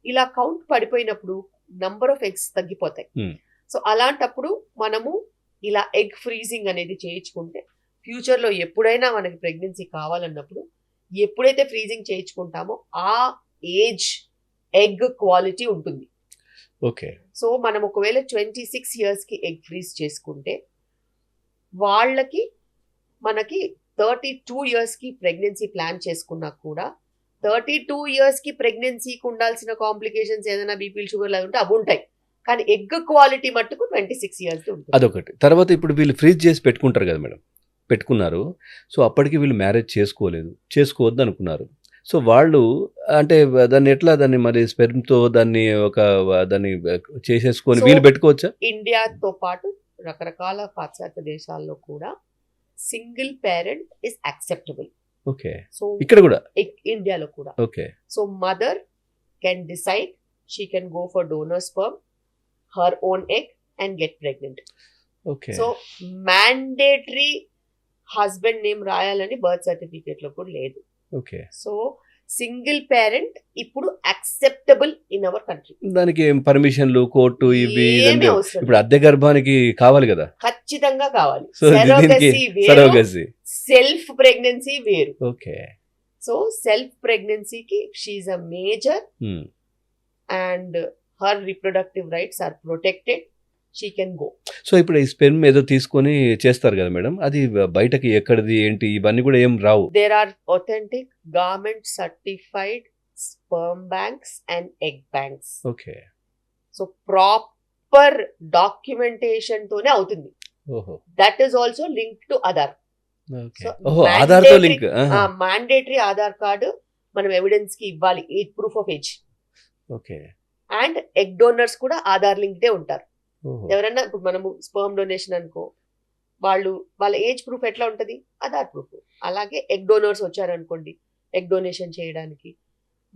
ఇలా కౌంట్ పడిపోయినప్పుడు నంబర్ ఆఫ్ ఎగ్స్ తగ్గిపోతాయి. సో అలాంటప్పుడు మనము ఇలా ఎగ్ ఫ్రీజింగ్ అనేది చేయించుకుంటే ఫ్యూచర్లో ఎప్పుడైనా మనకి ప్రెగ్నెన్సీ కావాలన్నప్పుడు ఎప్పుడైతే ఫ్రీజింగ్ చేయించుకుంటామో ఆ ఏజ్ ఎగ్ క్వాలిటీ ఉంటుంది. ఓకే. సో మనం ఒకవేళ 26 yearsకి ఎగ్ ఫ్రీజ్ చేసుకుంటే వాళ్ళకి మనకి 32 yearsకి ప్రెగ్నెన్సీ ప్లాన్ చేసుకున్నా కూడా 32 yearsకి ప్రెగ్నెన్సీకి ఉండాల్సిన కాంప్లికేషన్స్ ఏదైనా బీపీలు షుగర్ లాగా ఉంటే అవి ఉంటాయి. కానీ ఎగ్ క్వాలిటీ మట్టుకు 26 years ఉంటుంది. అదొకటి. తర్వాత ఇప్పుడు వీళ్ళు ఫ్రీజ్ చేసి పెట్టుకుంటారు కదా మేడం, పెట్టుకున్నారు. సో అప్పటికి వీళ్ళు మ్యారేజ్ చేసుకోవద్దు అనుకున్నారు. సో వాళ్ళు అంటే దాన్ని మరి స్పెర్మ్తో దాన్ని చేసేసుకొని So, వీళ్ళు పెట్టుకోవచ్చా? ఇండియాతో పాటు రకరకాల పాశ్చాత్య దేశాల్లో కూడా single parent is acceptable. Okay. So ఇక్కడ కూడా ఇండియాలో కూడా okay. So mother can decide she can go for donor sperm, her own egg and get pregnant. Okay. So mandatory husband name రాయాలని బర్త్ సర్టిఫికేట్ లో కూడా లేదు. ఓకే. సో సింగిల్ పేరెంట్ ఇప్పుడు acceptable in our country. దానికి పర్మిషన్లు, court, ఇవి ఏమీ అవసరం ఇప్పుడు లేదు. అద్దె గర్భానికి కావాలి కదా. ఖచ్చితంగా కావాలి. సో దీనికి సరోగసీ. సెల్ఫ్ ప్రెగ్నెన్సీ వేరు. ఓకే. సో సెల్ఫ్ ప్రెగ్నెన్సీకి she's a major and her reproductive rights are protected. She can go. So ఇప్పుడు ఈ స్పెర్మ్ ఏదో తీసుకొని చేస్తారు కదా మేడం, అది బయటకి ఎక్కడిది ఏంటి ఇవన్నీ కూడా ఏం రావు? There are authentic government certified sperm banks and egg banks. Okay. So proper documentation తోనే అవుతుంది. ఓహో. That is also link to Aadhaar. Okay. ఓహో, ఆధార్తో లింక్. మ్యాండేటరీ ఆధార్ కార్డు మనం ఎవిడెన్స్ కి ఇవ్వాలి, age proof of age. Okay. And egg donors కూడా ఆధార్ లింక్డే ఉంటారు. ఓహో. ఎవరైనా ఇప్పుడు మనము స్పర్మ్ డొనేషన్ అనుకో, వాళ్ళ ఏజ్ ప్రూఫ్ ఎట్లా ఉంటది? ఆధార్ ప్రూఫ్. అలాగే ఎగ్ డోనర్స్ వచ్చారనుకోండి ఎగ్ డొనేషన్ చేయడానికి,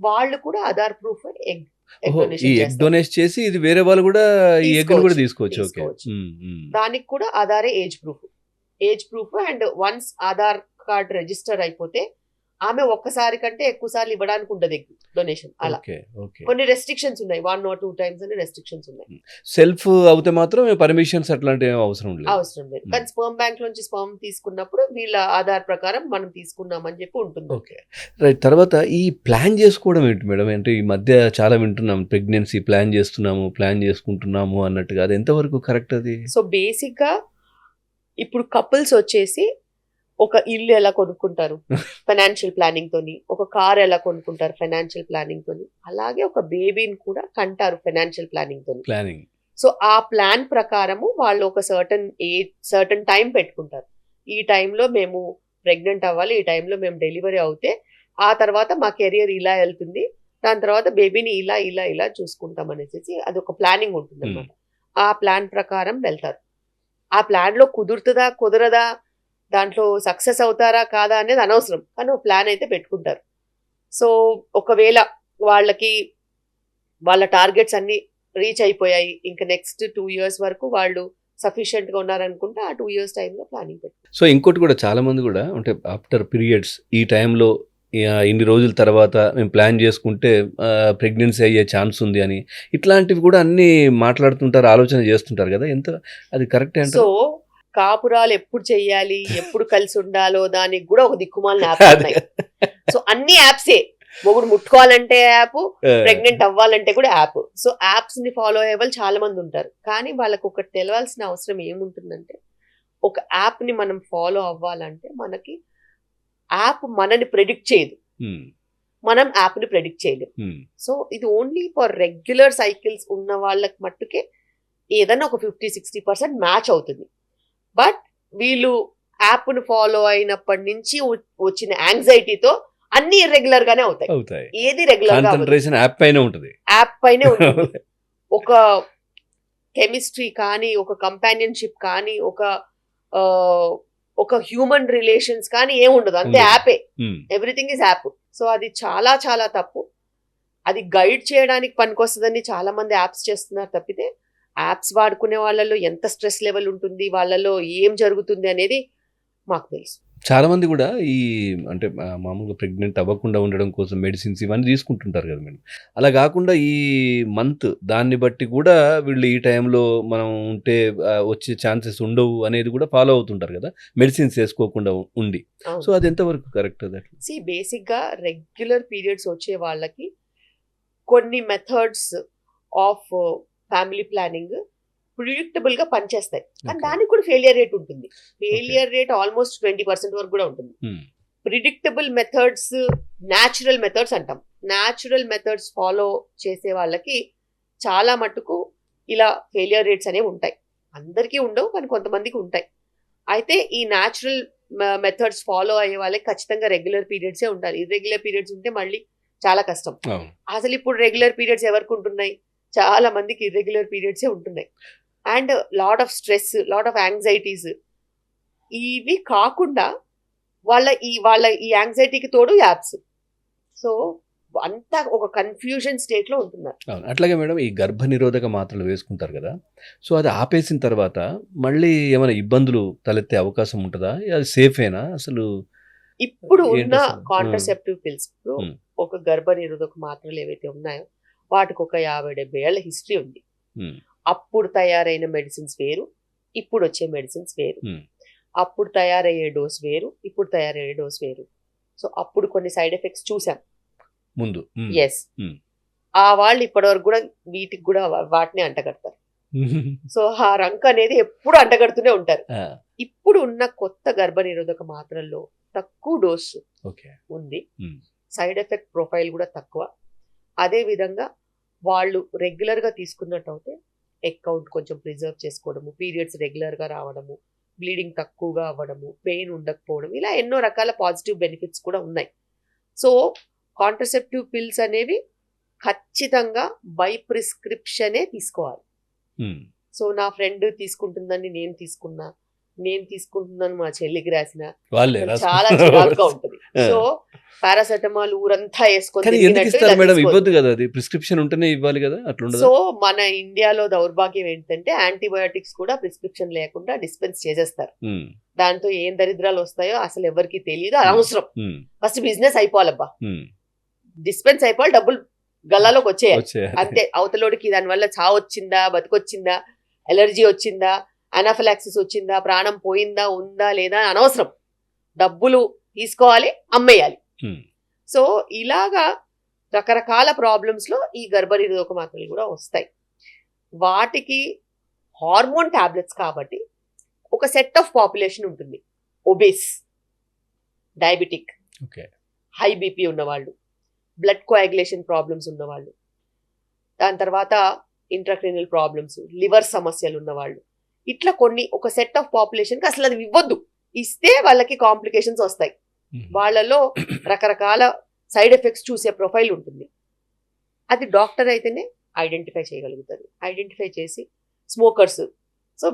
వాళ్ళు కూడా ఆధార్ ప్రూఫ్ ఎగ్ ఓహో, ఈ ఎగ్ డొనేట్ చేసి ఇది వేరే వాళ్ళు కూడా ఈ ఎగ్ కూడా తీసుకోవచ్చు. ఓకే. దానికి కూడా ఆధారే age proof and once Aadhaar card register అయిపోతే ఆమె ఒక్కసారి కంటే ఎక్కువ సార్లు ఇవ్వడానికి ఉండదు ఎగ్ డొనేషన్. అలా కొన్ని రెస్ట్రిక్షన్స్ ఉన్నాయి, 1 or 2 times అని రెస్ట్రిక్షన్స్ ఉన్నాయి. సెల్ఫ్ అవుతే మాత్రం పర్మిషన్స్ అట్లాంటి అవసరం లేదు. కానీ స్పర్మ్ బ్యాంక్ నుంచి స్పర్మ్ తీసుకున్నప్పుడు వీళ్ళ ఆధార్ ప్రకారం మనం తీసుకున్నామని చెప్పి ఉంటుంది. Okay, right. తర్వాత ఈ ప్లాన్ చేసుకోవడం ఏంటి మేడం? అంటే ఈ మధ్య చాలా వింటున్నాం, ప్రెగ్నెన్సీ ప్లాన్ చేసుకుంటున్నాము అన్నట్టుగా, అది ఎంతవరకు కరెక్ట్ అది? సో బేసిక్ గా ఇప్పుడు కపుల్స్ వచ్చేసి ఒక ఇల్లు ఎలా కొనుక్కుంటారు ఫైనాన్షియల్ ప్లానింగ్ తోని, ఒక కార్ ఎలా కొనుక్కుంటారు ఫైనాన్షియల్ ప్లానింగ్ తోని, అలాగే ఒక బేబీని కూడా కంటారు ఫైనాన్షియల్ ప్లానింగ్ తోని. సో ఆ ప్లాన్ ప్రకారము వాళ్ళు ఒక సర్టన్ టైం పెట్టుకుంటారు. ఈ టైంలో మేము ప్రెగ్నెంట్ అవ్వాలి, ఈ టైంలో మేము డెలివరీ అవుతే ఆ తర్వాత మా కెరియర్ ఇలా వెళ్తుంది, దాని తర్వాత బేబీని ఇలా ఇలా ఇలా చూసుకుంటాం అనేసి అది ఒక ప్లానింగ్ ఉంటుంది అనమాట. ఆ ప్లాన్ ప్రకారం వెళ్తారు. ఆ ప్లాన్ లో కుదరదా, దాంట్లో సక్సెస్ అవుతారా కాదా అనేది అనవసరం, కానీ ఒక ప్లాన్ అయితే పెట్టుకుంటారు. సో ఒకవేళ వాళ్ళ టార్గెట్స్ అన్ని రీచ్ అయిపోయాయి, ఇంకా నెక్స్ట్ 2 years వరకు వాళ్ళు సఫిషియెంట్ గా ఉన్నారనుకుంటే ఆ 2 years టైంలో ప్లానింగ్ పెట్టారు. సో ఇంకోటి కూడా చాలా మంది కూడా అంటే ఆఫ్టర్ పీరియడ్స్ ఈ టైంలో ఇన్ని రోజుల తర్వాత మేము ప్లాన్ చేసుకుంటే ప్రెగ్నెన్సీ అయ్యే ఛాన్స్ ఉంది అని, ఇట్లాంటివి కూడా అన్ని మాట్లాడుతుంటారు, ఆలోచన చేస్తుంటారు కదా, ఎంత అది కరెక్ట్ అంటే? సో కాపురాలు ఎప్పుడు చెయ్యాలి, ఎప్పుడు కలిసి ఉండాలో దానికి కూడా ఒక దిక్కుమాలిన యాప్స్ ఉన్నాయి. సో అన్ని యాప్సే, మొగుడు ముట్టుకోవాలంటే యాప్, ప్రెగ్నెంట్ అవ్వాలంటే కూడా యాప్. సో యాప్స్ ని ఫాలో అయ్యే వాళ్ళు చాలా మంది ఉంటారు. కానీ వాళ్ళకి ఒకటి తెలవాల్సిన అవసరం ఏముంటుందంటే, ఒక యాప్ ని మనం ఫాలో అవ్వాలంటే మనకి యాప్ మనని ప్రెడిక్ట్ చేయదు, మనం యాప్ ని ప్రెడిక్ట్ చేయలేము. సో ఇది ఓన్లీ ఫర్ రెగ్యులర్ సైకిల్స్ ఉన్న వాళ్ళకి మట్టుకే ఏదైనా ఒక 50-60% మ్యాచ్ అవుతుంది. బట్ వీళ్ళు యాప్ ను ఫాలో అయినప్పటి నుంచి వచ్చిన యాంగ్జైటీతో అన్ని ఇర్రెగ్యులర్ గానే అవుతాయి. ఏది రెగ్యులర్ యాప్ పైనే ఉంటుంది. ఒక కెమిస్ట్రీ కానీ, ఒక కంపానియన్షిప్ కానీ, ఒక హ్యూమన్ రిలేషన్స్ కానీ ఏముండదు, అంతే యాపే. Everything is app. సో అది చాలా చాలా తప్పు. అది గైడ్ చేయడానికి పనికొస్తుందని చాలా మంది యాప్స్ చేస్తున్నారు తప్పితే యాప్స్ వాడుకునే వాళ్ళలో ఎంత స్ట్రెస్ లెవెల్ ఉంటుంది, వాళ్ళలో ఏం జరుగుతుంది అనేది మాకు తెలుసు. చాలామంది కూడా ఈ అంటే మామూలుగా ప్రెగ్నెంట్ అవ్వకుండా ఉండడం కోసం మెడిసిన్స్ ఇవన్నీ తీసుకుంటుంటారు కదా మేడం. అలా కాకుండా ఈ మంత్ దాన్ని బట్టి కూడా వీళ్ళు ఈ టైంలో మనం ఉంటే వచ్చే ఛాన్సెస్ ఉండవు అనేది కూడా ఫాలో అవుతుంటారు కదా, మెడిసిన్స్ వేసుకోకుండా ఉండి. సో అది ఎంతవరకు కరెక్ట్? అది బేసిక్గా రెగ్యులర్ పీరియడ్స్ వచ్చే వాళ్ళకి కొన్ని methods of family planning predictable గా పనిచేస్తాయి. అండ్ దానికి కూడా ఫెయిలియర్ రేట్ ఉంటుంది. ఫెయిలియర్ రేట్ ఆల్మోస్ట్ 20% వరకు కూడా ఉంటుంది. ప్రిడిక్టబుల్ మెథడ్స్, న్యాచురల్ మెథడ్స్ అంటాం. న్యాచురల్ మెథడ్స్ ఫాలో చేసే వాళ్ళకి చాలా మటుకు ఇలా ఫెయిలియర్ రేట్స్ అనేవి ఉంటాయి. అందరికీ ఉండవు, కానీ కొంతమందికి ఉంటాయి. అయితే ఈ న్యాచురల్ మెథడ్స్ ఫాలో అయ్యే వాళ్ళకి ఖచ్చితంగా రెగ్యులర్ పీరియడ్సే ఉండాలి. ఇర్రెగ్యులర్ పీరియడ్స్ ఉంటే మళ్ళీ చాలా కష్టం. అసలు ఇప్పుడు రెగ్యులర్ పీరియడ్స్ ఎవరికి ఉంటున్నాయి? చాలా మందికి ఇర్రెగ్యులర్ పీరియడ్సే ఉంటున్నాయి. And lot of stress, lot of anxieties, ఇవి కాకుండా వాళ్ళ ఈ యాంగ్జైటీకి తోడు యాప్స్. సో అంతా ఒక కన్ఫ్యూజన్ స్టేట్ లో ఉంటున్నారు. అట్లాగే మేడం, ఈ గర్భ నిరోధక మాత్రలు వేసుకుంటారు కదా, సో అది ఆపేసిన తర్వాత మళ్ళీ ఏమైనా ఇబ్బందులు తలెత్తే అవకాశం ఉంటుందా? అది సేఫేనా అసలు? ఇప్పుడు ఉన్న కాంట్రసెప్టివ్ పిల్స్, ఒక గర్భ నిరోధక మాత్రలు ఏవైతే ఉన్నాయో వాటికి ఒక 50-70 ఏళ్ల హిస్టరీ ఉంది. అప్పుడు తయారైన మెడిసిన్స్ వేరు, ఇప్పుడు వచ్చే మెడిసిన్స్ వేరు. అప్పుడు తయారయ్యే డోస్ వేరు, ఇప్పుడు తయారయ్యే డోస్ వేరు. సో అప్పుడు కొన్ని సైడ్ ఎఫెక్ట్స్ చూసాం ముందు. ఎస్, ఆ వాళ్ళు ఇప్పటి వరకు కూడా వీటికి కూడా వాటిని అంటగడతారు. సో ఆ రంక్ అనేది ఎప్పుడు అంటగడుతూనే ఉంటారు. ఇప్పుడు ఉన్న కొత్త గర్భ నిరోధక మాత్రల్లో తక్కువ డోస్ ఉంది, సైడ్ ఎఫెక్ట్ ప్రొఫైల్ కూడా తక్కువ. అదే విధంగా వాళ్ళు రెగ్యులర్ గా తీసుకున్నట్టయితే ఎగ్ కౌంట్ కొంచెం ప్రిజర్వ్ చేసుకోవడము, పీరియడ్స్ రెగ్యులర్ గా రావడము, బ్లీడింగ్ తక్కువగా అవ్వడము, పెయిన్ ఉండకపోవడం, ఇలా ఎన్నో రకాల పాజిటివ్ బెనిఫిట్స్ కూడా ఉన్నాయి. సో కాంట్రసెప్టివ్ పిల్స్ అనేవి ఖచ్చితంగా బై ప్రిస్క్రిప్షనే తీసుకోవాలి. సో నా ఫ్రెండ్ తీసుకుంటుందని నేను తీసుకుంటున్నాను మా చెల్లికి రాసిన చాలా చిరాకుగా ఉంటుంది. సో పారాసెటమాల్ ఊరంతా వేసుకొని ఇవ్వద్దు కదా, అది ప్రిస్క్రిప్షన్ ఉంటేనే ఇవ్వాలి కదా, అట్లా. సో మన ఇండియాలో దౌర్భాగ్యం ఏంటంటే యాంటీబయాటిక్స్ కూడా ప్రిస్క్రిప్షన్ లేకుండా డిస్పెన్స్ చేసేస్తారు. దాంతో ఏం దరిద్రాలు వస్తాయో అసలు ఎవరికి తెలియదు, అనవసరం. ఫస్ట్ బిజినెస్ అయిపోవాలబ్బా, డిస్పెన్స్ అయిపోవాలి, డబ్బులు గల్లాలోకి వచ్చేయాలి అంతే. అవతలోడికి దానివల్ల చావు వచ్చిందా, బతికొచ్చిందా, ఎలర్జీ వచ్చిందా, అనాఫిలాక్సిస్ వచ్చిందా, ప్రాణం పోయిందా, ఉందా లేదా అనవసరం. డబ్బులు తీసుకోవాలి, అమ్మేయాలి. సో ఇలాగా రకరకాల ప్రాబ్లమ్స్ లో ఈ గర్భనిరోధక మాత్రలు కూడా వస్తాయి. వాటికి హార్మోన్ టాబ్లెట్స్ కాబట్టి ఒక సెట్ ఆఫ్ పాపులేషన్ ఉంటుంది. ఒబేస్, డయాబెటిక్, హై బీపీ ఉన్నవాళ్ళు, బ్లడ్ కోయాగులేషన్ ప్రాబ్లమ్స్ ఉన్నవాళ్ళు, దాని తర్వాత ఇంట్రాక్రీనల్ ప్రాబ్లమ్స్, లివర్ సమస్యలు ఉన్నవాళ్ళు, ఇట్లా కొన్ని ఒక సెట్ ఆఫ్ పాపులేషన్కి అసలు అది ఇవ్వద్దు. ఇస్తే వాళ్ళకి కాంప్లికేషన్స్ వస్తాయి. వాళ్ళలో రకరకాల సైడ్ ఎఫెక్ట్స్ చూసే ప్రొఫైల్ ఉంటుంది. అది డాక్టర్ అయితేనే ఐడెంటిఫై చేయగలుగుతారు. ఐడెంటిఫై చేసి స్మోకర్స్, సో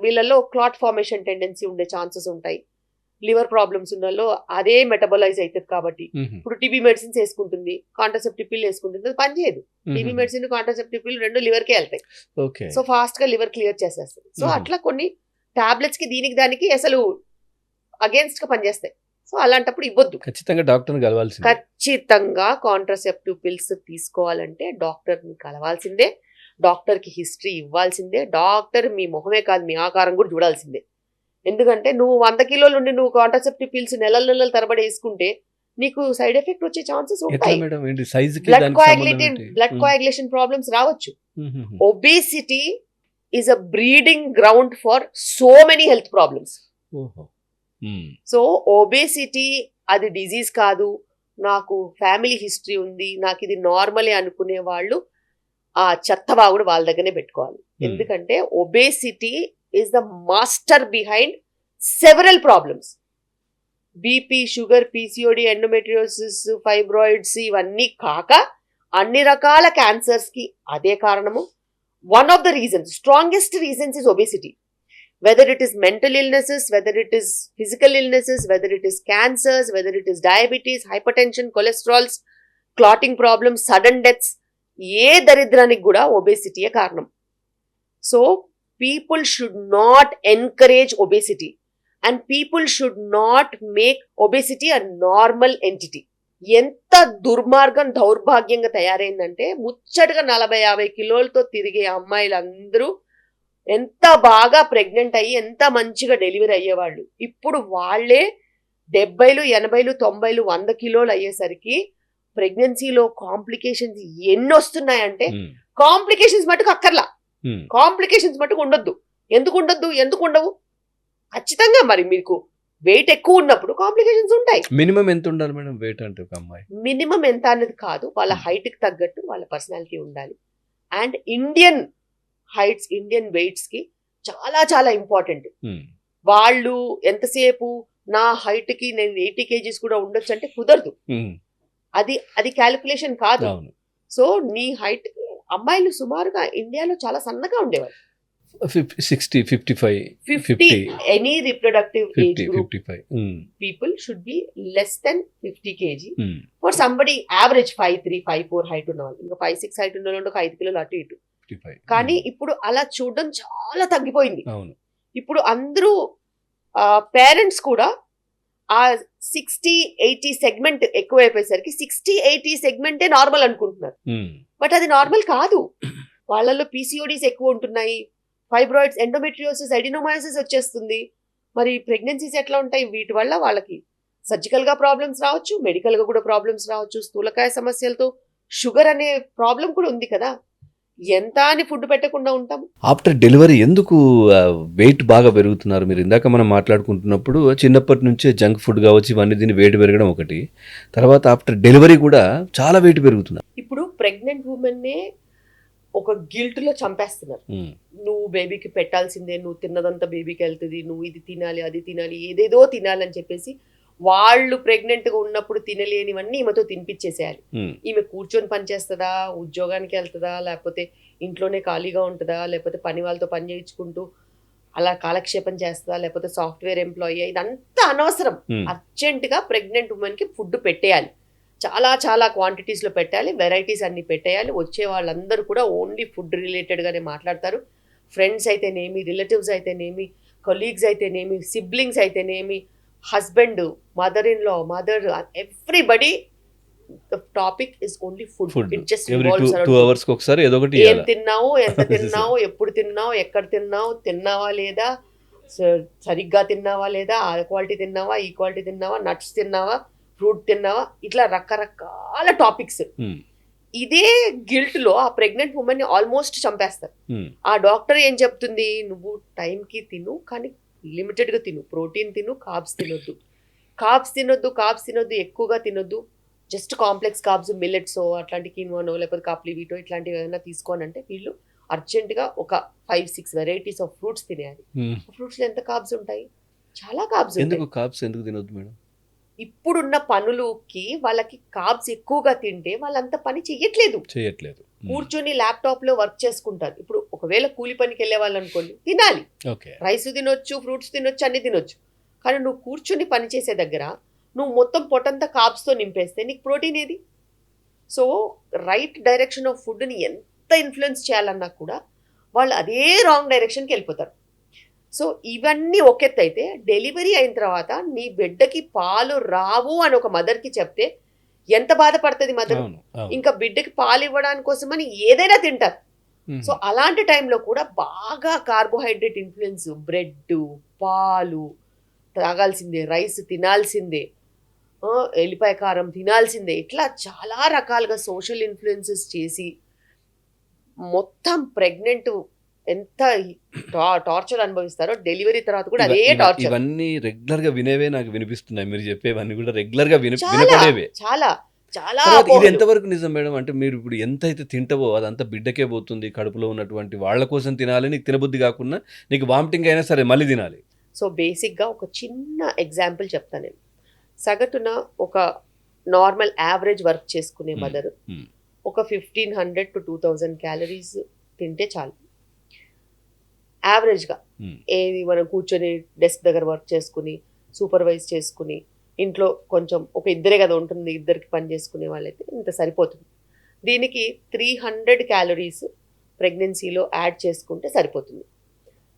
వీళ్ళలో క్లాట్ ఫార్మేషన్ టెండెన్సీ ఉండే ఛాన్సెస్ ఉంటాయి. లివర్ ప్రాబ్లమ్స్ ఉన్నలో అదే మెటబలైజ్ అవుతుంది కాబట్టి ఇప్పుడు టీబీ మెడిసిన్స్ వేసుకుంటుంది, కాంట్రసెప్టివ్ పిల్ వేసుకుంటుంది, అది పనిచేయదు. టీబీ మెడిసిన్, కాంట్రసెప్టివ్ పిల్ రెండు లివర్కే వెళ్తాయి. సో ఫాస్ట్ గా లివర్ క్లియర్ చేసేస్తుంది. సో అట్లా కొన్ని టాబ్లెట్స్ కి దీనికి దానికి అసలు అగేన్స్ట్ గా పనిచేస్తాయి. సో అలాంటప్పుడు ఇవ్వద్దు. ఖచ్చితంగా డాక్టర్ని కలవాల్సిందే. ఖచ్చితంగా కాంట్రసెప్టివ్ పిల్స్ తీసుకోవాలంటే డాక్టర్ని కలవాల్సిందే, డాక్టర్ కి హిస్టరీ ఇవ్వాల్సిందే, డాక్టర్ మీ మొహమే కాదు మీ ఆకారం కూడా చూడాల్సిందే. ఎందుకంటే నువ్వు 100 కిలోలు ఉండి నువ్వు కాంట్రసెప్టివ్ పిల్స్ నెలల తరబడి వేసుకుంటే నీకు సైడ్ ఎఫెక్ట్ వచ్చే ఛాన్సెస్ ఉంటాయి. బ్లడ్ కోయాగులేషన్ ప్రాబ్లమ్స్ రావచ్చు. Obesity is a breeding ground for so many health problems. So obesity అది డిజీజ్ కాదు, నాకు ఫ్యామిలీ హిస్టరీ ఉంది, నాకు ఇది నార్మలే అనుకునే వాళ్ళు ఆ చెత్తవాగుడు వాళ్ళ దగ్గరనే పెట్టుకోవాలి. ఎందుకంటే obesity is the master behind several problems. BP, sugar, PCOD, endometriosis, fibroids ఇవన్నీ కాక అన్ని రకాల క్యాన్సర్స్ కి అదే కారణము. One of the reasons, strongest reasons is obesity. Whether it is mental illnesses, whether it is physical illnesses, whether it is cancers, whether it is diabetes, hypertension, cholesterols, clotting problems, sudden deaths, ఏ దరిద్రానికి కూడా ఒబేసిటీయే కారణం. So people should not encourage obesity and people should not make obesity a normal entity. ఎంత దుర్మార్గం దౌర్భాగ్యంగా తయారైందంటే ముచ్చటగా 40-50 కిలోలతో తిరిగే అమ్మాయిలందరూ ఎంత బాగా ప్రెగ్నెంట్ అయ్యి ఎంత మంచిగా డెలివరీ అయ్యేవాళ్ళు, ఇప్పుడు వాళ్ళే 70, 80, 90, 100 కిలోలు అయ్యేసరికి ప్రెగ్నెన్సీలో కాంప్లికేషన్స్ ఎన్ని వస్తున్నాయంటే, కాంప్లికేషన్స్ మటుకు అక్కర్లా, కాంప్లికేషన్స్ మటుకు ఉండొద్దు. ఎందుకు ఉండవు? ఖచ్చితంగా మరి మీకు వెయిట్ ఎక్కువ ఉన్నప్పుడు కాంప్లికేషన్స్ ఉంటాయి. మినిమం ఎంత ఉండాలి మేడం వెయిట్ అంటే ఒక అమ్మాయి? మినిమం ఎంత అనేది కాదు, వాళ్ళ హైట్ కి తగ్గట్టు వాళ్ళ పర్సనాలిటీ ఉండాలి. And Indian heights, Indian weights కి చాలా చాలా ఇంపార్టెంట్. వాళ్ళు ఎంతసేపు నా హైట్ కి నేను 80 kgs కూడా ఉండొచ్చు అంటే కుదరదు. అది క్యాలిక్యులేషన్ కాదు. సో నీ హైట్, అమ్మాయిలు సుమారుగా ఇండియాలో చాలా సన్నగా ఉండేవారు. 60, 55, 50 any reproductive age group 55 people should be less than 50 kg for somebody average 5'3", 5'4" height ఉన్నవాళ్ళు. ఇంకా 5'6" హైట్ ఉన్న వాళ్ళు ఒక 5 కిలోలు అటు ఇటు. కానీ ఇప్పుడు అలా చూడడం చాలా తగ్గిపోయింది. ఇప్పుడు అందరూ పేరెంట్స్ కూడా ఆ 60-80 సెగ్మెంట్ ఎక్కువైపోయేసరికి 60-80 సెగ్మెంటే నార్మల్ అనుకుంటున్నారు. బట్ అది నార్మల్ కాదు. వాళ్ళలో PCODs ఎక్కువ ఉంటున్నాయి, ఫైబ్రాయిడ్స్, ఎండోమెట్రియోసిస్, అడినోమయోసిస్ వచ్చేస్తుంది. మరి ప్రెగ్నెన్సీస్ ఎట్లా ఉంటాయి? వీటి వల్ల వాళ్ళకి సర్జికల్ గా ప్రాబ్లమ్స్ రావచ్చు, మెడికల్ గా కూడా ప్రాబ్లమ్స్ రావచ్చు, స్థూలకాయ సమస్యలతో షుగర్ అనే ప్రాబ్లం కూడా ఉంది కదా. ఎంత అని ఫుడ్ పెట్టకుండా ఉంటాం. ఆఫ్టర్ డెలివరీ ఎందుకు వెయిట్ బాగా పెరుగుతున్నారు? మీరు ఇందాక మనం మాట్లాడుకుంటున్నప్పుడు చిన్నప్పటి నుంచే జంక్ ఫుడ్ కావచ్చు, ఇవన్నీ దీన్ని వెయిట్ పెరగడం ఒకటి, తర్వాత ఆఫ్టర్ డెలివరీ కూడా చాలా వెయిట్ పెరుగుతున్నారు. ఇప్పుడు ప్రెగ్నెంట్ ఉమెన్ నే ఒక గిల్ట్ లో చంపేస్తున్నారు. నువ్వు బేబీకి పెట్టాల్సిందే, నువ్వు తిన్నదంతా బేబీకి వెళ్తుంది, నువ్వు ఇది తినాలి, అది తినాలి, ఏదేదో తినాలని చెప్పేసి వాళ్ళు ప్రెగ్నెంట్ గా ఉన్నప్పుడు తినలేనివన్నీ ఈమెతో తినిపించేసేయాలి. ఈమె కూర్చొని పని చేస్తుందా, ఉద్యోగానికి వెళ్తుందా, లేకపోతే ఇంట్లోనే ఖాళీగా ఉంటుందా, లేకపోతే పని వాళ్ళతో పని చేయించుకుంటూ అలా కాలక్షేపం చేస్తుందా, లేకపోతే సాఫ్ట్వేర్ ఎంప్లాయీ, ఇదంతా అనవసరం. అర్జెంట్ గా ప్రెగ్నెంట్ ఉమెన్ కి ఫుడ్ పెట్టేయాలి, చాలా చాలా క్వాంటిటీస్ లో పెట్టాలి, వెరైటీస్ అన్ని పెట్టేయాలి. వచ్చే వాళ్ళందరూ కూడా ఓన్లీ ఫుడ్ రిలేటెడ్ గానే మాట్లాడతారు. ఫ్రెండ్స్ అయితేనేమి, రిలేటివ్స్ అయితేనేమి, కొలీగ్స్ అయితేనేమి, సిబ్లింగ్స్ అయితేనేమి, husband, mother in law, mother, everybody, the topic is only food. It just revolves around 2 hours ఒకసారి ఏదో ఒకటి ఏం తిన్నావు, ఎంత తిన్నావు, ఎప్పుడు తిన్నావు, ఎక్కడ తిన్నావు, తిన్నావా లేదా, సరిగ్గా తిన్నావా లేదా, ఆ క్వాలిటీ తిన్నావా, ఈ క్వాలిటీ తిన్నావా, నట్స్ తిన్నావా, ఫ్రూట్ తిన్నావా, ఇట్లా రకరకాల టాపిక్స్. ఇదే గిల్ట్ లో ఆ ప్రెగ్నెంట్ ఉమెన్ ని ఆల్మోస్ట్ చంపేస్తారు. ఆ డాక్టర్ ఏం చెప్తుంది, నువ్వు టైంకి తిను, కానీ లిమిటెడ్ గా తిను, ప్రోటీన్ తిను, కార్బ్స్ తినొద్దు, ఎక్కువగా తినొద్దు, జస్ట్ కాంప్లెక్స్ కార్బ్స్, మిల్లెట్స్ అట్లాంటి కిన్వానో లేకపోతే కాప్లీ వీటో ఇట్లాంటివి ఏదైనా తీసుకోనంటే వీళ్ళు అర్జెంట్ గా ఒక 5-6 వెరైటీస్ ఆఫ్ ఫ్రూట్స్ తినేయాలి. ఫ్రూట్స్ లో ఎంత కార్బ్స్ ఉంటాయి? చాలా కార్బ్స్ ఉంటాయి. కార్బ్స్ ఎందుకు తినొద్దు మేడం? ఇప్పుడున్న పనులకి వాళ్ళకి కార్బ్స్ ఎక్కువగా తింటే వాళ్ళంత పని చేయట్లేదు. కూర్చొని ల్యాప్టాప్ లో వర్క్ చేసుకుంటారు. ఇప్పుడు ఒకవేళ కూలి పనికి వెళ్ళే వాళ్ళు అనుకోండి, తినాలి, రైస్ తినొచ్చు, ఫ్రూట్స్ తినొచ్చు, అన్ని తినొచ్చు. కానీ నువ్వు కూర్చొని పని చేసే దగ్గర నువ్వు మొత్తం పొట్టంతా కార్బ్స్ తో నింపేస్తే నీకు ప్రోటీన్ ఏది? So right direction of food ని ఎంత ఇన్ఫ్లుయెన్స్ చేయాలన్నా కూడా వాళ్ళు అదే రాంగ్ డైరెక్షన్కి వెళ్ళిపోతారు. సో ఇవన్నీ ఒకెత్తు అయితే, డెలివరీ అయిన తర్వాత నీ బిడ్డకి పాలు రావు అని ఒక మదర్కి చెప్తే ఎంత బాధపడుతుంది మదర్. ఇంకా బిడ్డకి పాలు ఇవ్వడానికి కోసమని ఏదైనా తింటారు. సో అలాంటి టైంలో కూడా బాగా కార్బోహైడ్రేట్ ఇన్ఫ్లుయెన్స్, బ్రెడ్, పాలు తాగాల్సిందే, రైస్ తినాల్సిందే, ఎల్లిపాయ కారం తినాల్సిందే, ఇట్లా చాలా రకాలుగా సోషల్ ఇన్ఫ్లుయెన్సెస్ చేసి మొత్తం ప్రెగ్నెంట్ ఎంత టార్చర్ అనుభవిస్తారో డెలివరీ తర్వాత కూడా అదే టార్చర్. ఇవన్నీ రెగ్యులర్ గా వినేవే నాకు వినిపిస్తున్నాయి. మీరు చెప్పేవన్నీ కూడా రెగ్యులర్ గా వినపడేవే. చాలా చాలా ఇది ఎంతవరకు నిజం మేడం? అంటే మీరు ఇప్పుడు ఎంత అయితే తింటావో అదంతా బిడ్డకే పోతుంది. కడుపులో ఉన్నటువంటి వాళ్ళ కోసం తినాలి, నీకు తినబుద్ధి కాకుండా నీకు వామిటింగ్ అయినా సరే మళ్ళీ తినాలి. సో బేసిక్ గా ఒక చిన్న ఎగ్జాంపుల్ చెప్తాను నేను. సగటున ఒక నార్మల్ యావరేజ్ వర్క్ చేసుకునే మదర్ ఒక 1500 to 2000 క్యాలరీస్ తింటే చాలు. యావరేజ్గా ఏది మనం కూర్చొని డెస్క్ దగ్గర వర్క్ చేసుకుని సూపర్వైజ్ చేసుకుని ఇంట్లో కొంచెం ఒక ఇద్దరే కదా ఉంటుంది, ఇద్దరికి పని చేసుకునే వాళ్ళైతే ఇంత సరిపోతుంది. దీనికి 300 క్యాలరీస్ ప్రెగ్నెన్సీలో యాడ్ చేసుకుంటే సరిపోతుంది.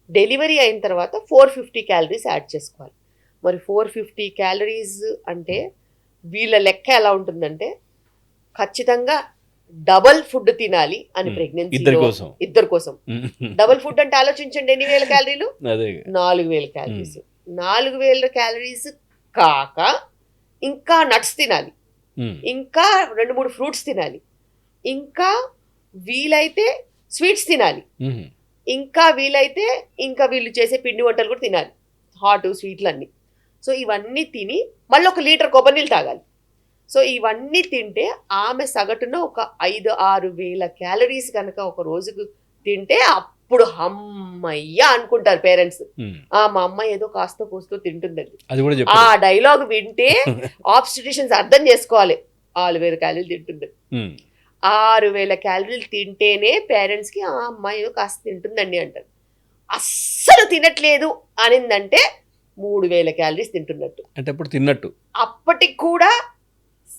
డెలివరీ అయిన తర్వాత 450 క్యాలరీస్ యాడ్ చేసుకోవాలి. మరి 450 క్యాలరీస్ అంటే వీళ్ళ లెక్క ఎలా ఉంటుందంటే ఖచ్చితంగా డబల్ ఫుడ్ తినాలి అని ప్రెగ్నెన్సీ ఇద్దరి కోసం. డబల్ ఫుడ్ అంటే ఆలోచించండి, ఎన్ని వేల క్యాలరీలు? 4000 క్యాలరీస్. 4000 క్యాలరీస్ కాక ఇంకా నట్స్ తినాలి, ఇంకా 2-3 ఫ్రూట్స్ తినాలి, ఇంకా వీలైతే స్వీట్స్ తినాలి, ఇంకా వీలైతే ఇంకా వీళ్ళు చేసే పిండి వంటలు కూడా తినాలి, హాట్ స్వీట్లు అన్నీ. సో ఇవన్నీ తిని మళ్ళీ 1 లీటర్ కొబ్బరి నీళ్ళు తాగాలి. సో ఇవన్నీ తింటే ఆమె సగటున ఒక 5-6 వేల క్యాలరీస్ కనుక ఒక రోజుకు తింటే అప్పుడు అమ్మయ్య అనుకుంటారు పేరెంట్స్. మా అమ్మ ఏదో కాస్త కూస్తో తింటుందండి. ఆ డైలాగ్ వింటే ఆబ్స్టిట్యూషన్స్ అర్థం చేసుకోవాలి, 6000 క్యాలరీలు తింటుంది. 6000 క్యాలరీలు తింటేనే పేరెంట్స్ కి ఆ అమ్మాయి ఏదో కాస్త తింటుందండి అంటారు. అస్సలు తినట్లేదు అనిందంటే 3000 క్యాలరీస్ తింటున్నట్టు అంటే అప్పుడు తిన్నట్టు. అప్పటికి కూడా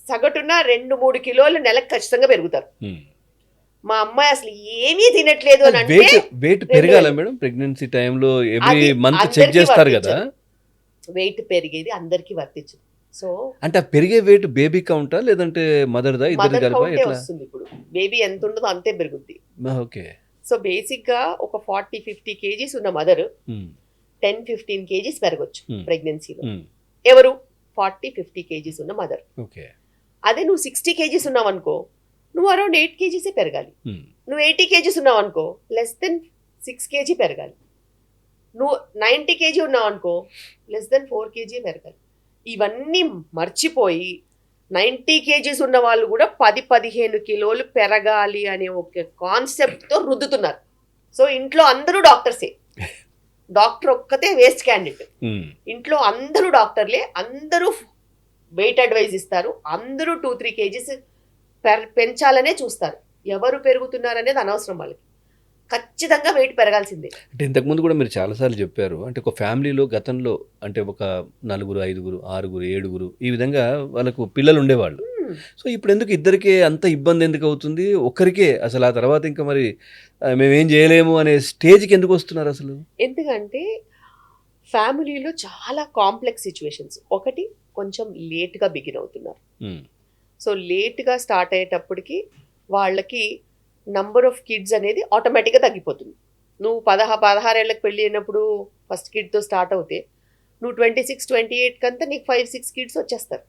సగటున 2-3 కిలోలు నెలకు ఖచ్చితంగా పెరుగుతారు. మా అమ్మాయి అసలు ఏమీ తినట్లేదు అని అంటే వెయిట్ పెరగాల మేడం ప్రెగ్నెన్సీ టైంలో ఎవ్రీ మంత్ చెక్ చేస్తారు కదా, వెయిట్ పెరిగేది అందరికీ వర్తించదు. సో అంటే పెరిగే వెయిట్ బేబీ కౌంటా లేదంటే మదర్దా? ఇద్దరు కలిపా ఎట్లా వస్తుంది? ఇప్పుడు బేబీ ఎంత ఉండదో అంతే పెరుగుద్ది. ఓకే. సో బేసిక్ గా ఒక 40-50 కేజీస్ ఉన్న మదర్ 10-15 కేజీస్ పెరగొచ్చు ప్రెగ్నెన్సీలో. ఎవరు? 40-50 కేజీస్ ఉన్న మదర్. ఓకే. అదే నువ్వు 60 కేజీస్ ఉన్నావు అనుకో, నువ్వు అరౌండ్ 8 కేజీసే పెరగాలి. నువ్వు 80 కేజీస్ ఉన్నావు అనుకో, లెస్ దెన్ 6 కేజీ పెరగాలి. నువ్వు 90 కేజీ ఉన్నావు అనుకో, లెస్ దెన్ 4 కేజీ పెరగాలి. ఇవన్నీ మర్చిపోయి 90 కేజీస్ ఉన్న వాళ్ళు కూడా 10-15 కిలోలు పెరగాలి అనే ఒక కాన్సెప్ట్తో రుద్దుతున్నారు. సో ఇంట్లో అందరూ డాక్టర్సే, డాక్టర్ ఒక్కతే వేస్ట్ క్యాండిడేట్. ఇంట్లో అందరూ డాక్టర్లే, అందరూ వెయిట్ అడ్వైజ్ ఇస్తారు, అందరూ 2-3 కేజీస్ పెంచాలనే చూస్తారు. ఎవరు పెరుగుతున్నారు అనేది అనవసరం వాళ్ళకి, ఖచ్చితంగా వెయిట్ పెరగాల్సిందే. అంటే ఇంతకుముందు కూడా మీరు చాలాసార్లు చెప్పారు, అంటే ఒక ఫ్యామిలీలో గతంలో అంటే ఒక 4, 5, 6, 7 ఈ విధంగా వాళ్ళకు పిల్లలు ఉండేవాళ్ళు. సో ఇప్పుడు ఎందుకు ఇద్దరికే అంత ఇబ్బంది ఎందుకు అవుతుంది? ఒక్కరికే అసలు ఆ తర్వాత ఇంకా మరి మేమేం చేయలేము అనే స్టేజ్కి ఎందుకు వస్తున్నారు అసలు? ఎందుకంటే ఫ్యామిలీలో చాలా కాంప్లెక్స్ సిచ్యువేషన్స్. ఒకటి, కొంచెం లేట్గా బిగిన్ అవుతున్నారు. సో లేట్గా స్టార్ట్ అయ్యేటప్పటికి వాళ్ళకి నంబర్ ఆఫ్ కిడ్స్ అనేది ఆటోమేటిక్గా తగ్గిపోతుంది. నువ్వు 16 ఏళ్ళకి పెళ్ళి అయినప్పుడు ఫస్ట్ కిడ్తో స్టార్ట్ అవుతే నువ్వు 26-28 కంతా నీకు 5-6 కిడ్స్ వచ్చేస్తారు.